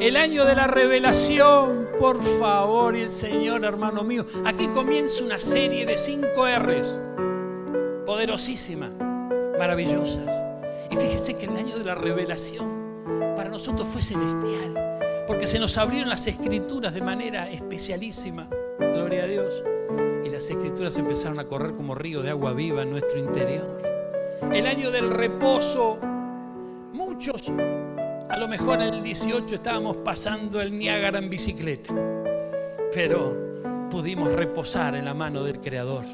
El año de la revelación, por favor, y el Señor, hermano mío. Aquí comienza una serie de 5 R's, poderosísimas, maravillosas. Y fíjense que el año de la revelación para nosotros fue celestial, porque se nos abrieron las escrituras de manera especialísima. Gloria a Dios. Y las escrituras empezaron a correr como río de agua viva en nuestro interior. El año del reposo. Muchos, a lo mejor en el 18 estábamos pasando el Niágara en bicicleta, pero pudimos reposar en la mano del Creador,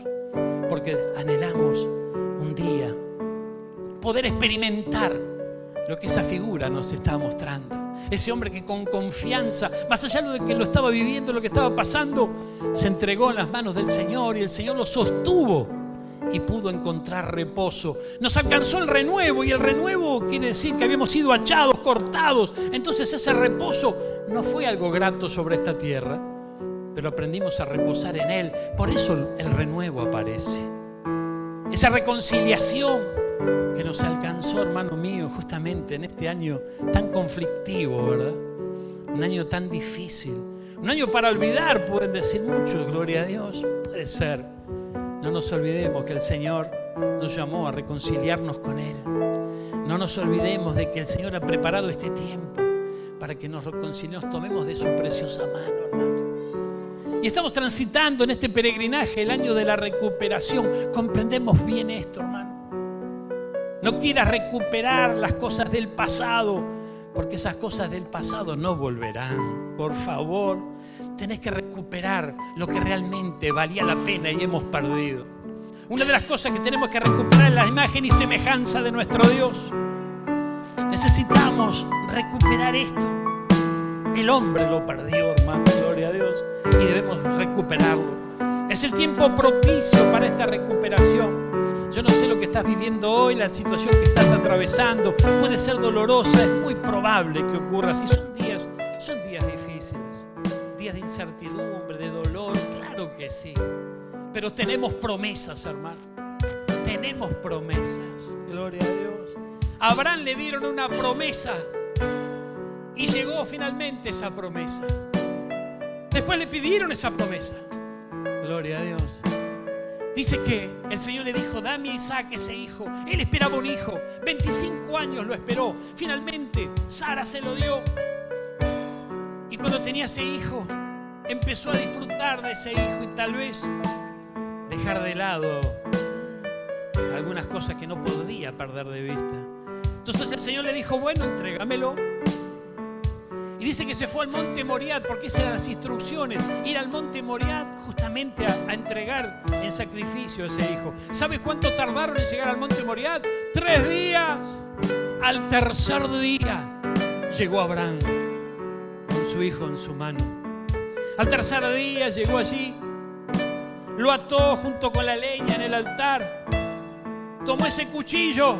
porque anhelamos un día poder experimentar lo que esa figura nos está mostrando. Ese hombre que con confianza, más allá de que lo estaba viviendo, lo que estaba pasando, se entregó en las manos del Señor y el Señor lo sostuvo y pudo encontrar reposo. Nos alcanzó el renuevo, y el renuevo quiere decir que habíamos sido hachados, cortados. Entonces ese reposo no fue algo grato sobre esta tierra, pero aprendimos a reposar en Él. Por eso el renuevo aparece. Esa reconciliación que nos alcanzó, hermano mío, justamente en este año tan conflictivo, ¿verdad? Un año tan difícil. Un año para olvidar, pueden decir muchos, gloria a Dios. Puede ser. No nos olvidemos que el Señor nos llamó a reconciliarnos con Él. No nos olvidemos de que el Señor ha preparado este tiempo para que nos reconciliemos, tomemos de su preciosa mano, hermano. Y estamos transitando en este peregrinaje el año de la recuperación. Comprendemos bien esto, hermano. No quieras recuperar las cosas del pasado, porque esas cosas del pasado no volverán. Por favor, tenés que recuperar lo que realmente valía la pena y hemos perdido. Una de las cosas que tenemos que recuperar es la imagen y semejanza de nuestro Dios. Necesitamos recuperar esto. El hombre lo perdió, hermano, gloria a Dios, y debemos recuperarlo. Es el tiempo propicio para esta recuperación. Yo no sé lo que estás viviendo hoy, la situación que estás atravesando puede ser dolorosa, es muy probable que ocurra así. Son días difíciles, días de incertidumbre, de dolor, claro que sí. Pero tenemos promesas, hermano. Tenemos promesas, gloria a Dios. A Abraham le dieron una promesa y llegó finalmente esa promesa. Después le pidieron esa promesa, gloria a Dios. Dice que el Señor le dijo: dame a Isaac, ese hijo. Él esperaba un hijo, 25 años lo esperó. Finalmente Sara se lo dio. Y cuando tenía ese hijo, empezó a disfrutar de ese hijo y tal vez dejar de lado algunas cosas que no podía perder de vista. Entonces el Señor le dijo: bueno, entrégamelo. Y dice que se fue al monte Moriat, porque esas eran las instrucciones: ir al monte Moriat justamente a entregar en sacrificio a ese hijo. ¿Sabes cuánto tardaron en llegar al monte Moriat? 3 días. Al tercer día llegó Abraham con su hijo en su mano. Al tercer día llegó allí, lo ató junto con la leña en el altar, tomó ese cuchillo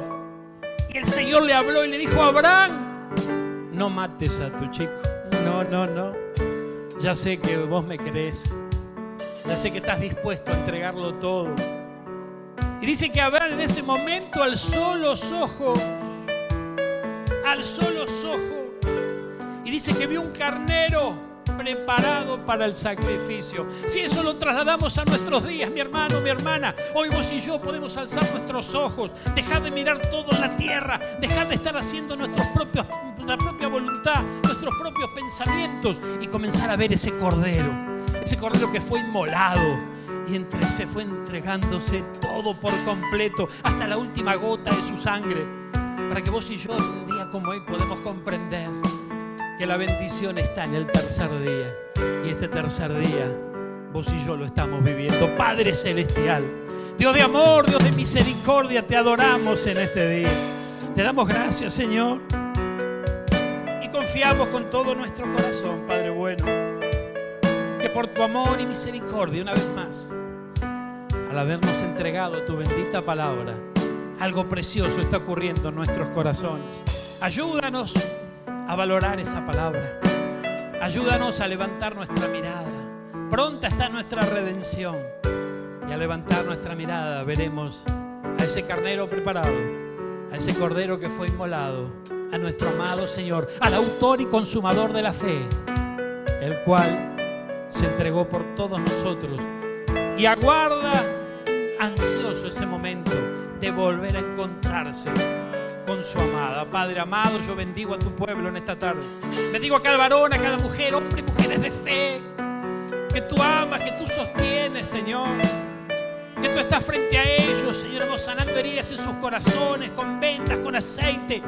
y el Señor le habló y le dijo: Abraham, no mates a tu chico. No. Ya sé que vos me querés, Ya sé que estás dispuesto a entregarlo todo. Y dice que Abraham en ese momento alzó los ojos. Alzó los ojos. Y dice que vio un carnero preparado para el sacrificio. Si eso lo trasladamos a nuestros días, mi hermano, mi hermana, hoy vos y yo podemos alzar nuestros ojos, dejar de mirar todo en la tierra, dejar de estar haciendo nuestra propia voluntad, nuestros propios pensamientos y comenzar a ver ese cordero que fue inmolado y se fue entregándose todo por completo, hasta la última gota de su sangre, para que vos y yo en un día como hoy podemos comprender que la bendición está en el tercer día. Y este tercer día, vos y yo lo estamos viviendo. Padre Celestial, Dios de amor, Dios de misericordia, te adoramos en este día. Te damos gracias, Señor. Y confiamos con todo nuestro corazón, Padre bueno, que por tu amor y misericordia, una vez más, al habernos entregado tu bendita palabra, algo precioso está ocurriendo en nuestros corazones. Ayúdanos a valorar esa palabra. Ayúdanos a levantar nuestra mirada. Pronta está nuestra redención. Y al levantar nuestra mirada veremos a ese carnero preparado, a ese cordero que fue inmolado, a nuestro amado Señor, al autor y consumador de la fe, el cual se entregó por todos nosotros y aguarda ansioso ese momento de volver a encontrarse con su amada. Padre amado, yo bendigo a tu pueblo en esta tarde. Bendigo a cada varón, a cada mujer, hombres y mujeres de fe, que tú amas, que tú sostienes, Señor. Que tú estás frente a ellos, Señor, sanando heridas en sus corazones, con vendas, con aceite.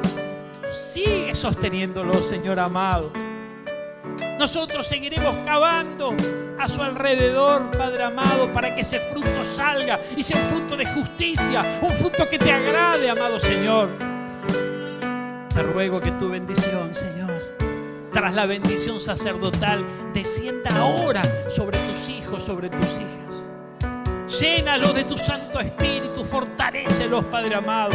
Sigue sosteniéndolos, Señor amado. Nosotros seguiremos cavando a su alrededor, Padre amado, para que ese fruto salga y sea un fruto de justicia, un fruto que te agrade, amado Señor. Te ruego que tu bendición, Señor, tras la bendición sacerdotal, descienda ahora sobre tus hijos, sobre tus hijas. Llénalos de tu Santo Espíritu, fortalécelos, Padre amado.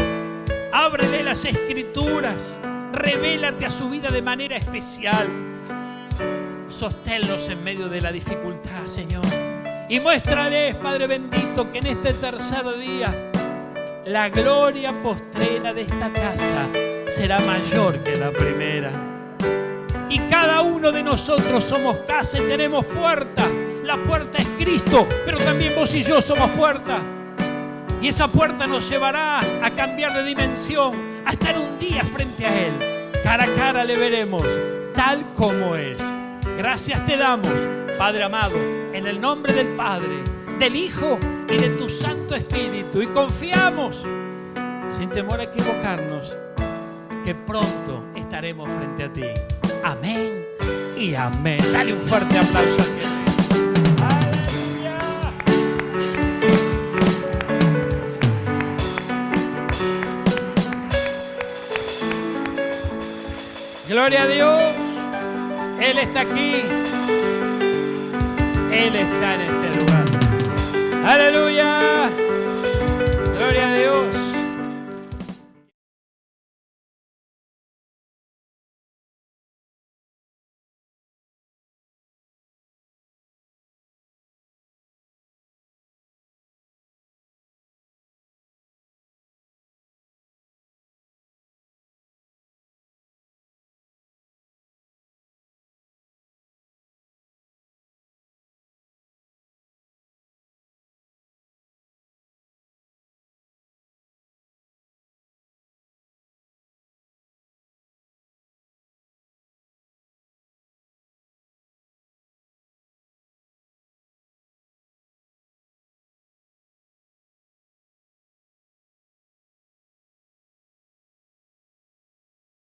Ábrele las Escrituras, revélate a su vida de manera especial. Sosténlos en medio de la dificultad, Señor. Y muéstrales, Padre bendito, que en este tercer día la gloria postrera de esta casa será mayor que la primera. Y cada uno de nosotros somos casa y tenemos puerta. La puerta es Cristo, pero también vos y yo somos puerta. Y esa puerta nos llevará a cambiar de dimensión, a estar un día frente a Él. Cara a cara le veremos, tal como es. Gracias te damos, Padre amado, en el nombre del Padre, del Hijo y de tu Santo Espíritu. Y confiamos, sin temor a equivocarnos, que pronto estaremos frente a ti. Amén y amén. Dale un fuerte aplauso a Dios. ¡Aleluya! Gloria a Dios. Él está aquí. Él está en este lugar. ¡Aleluya! Gloria a Dios.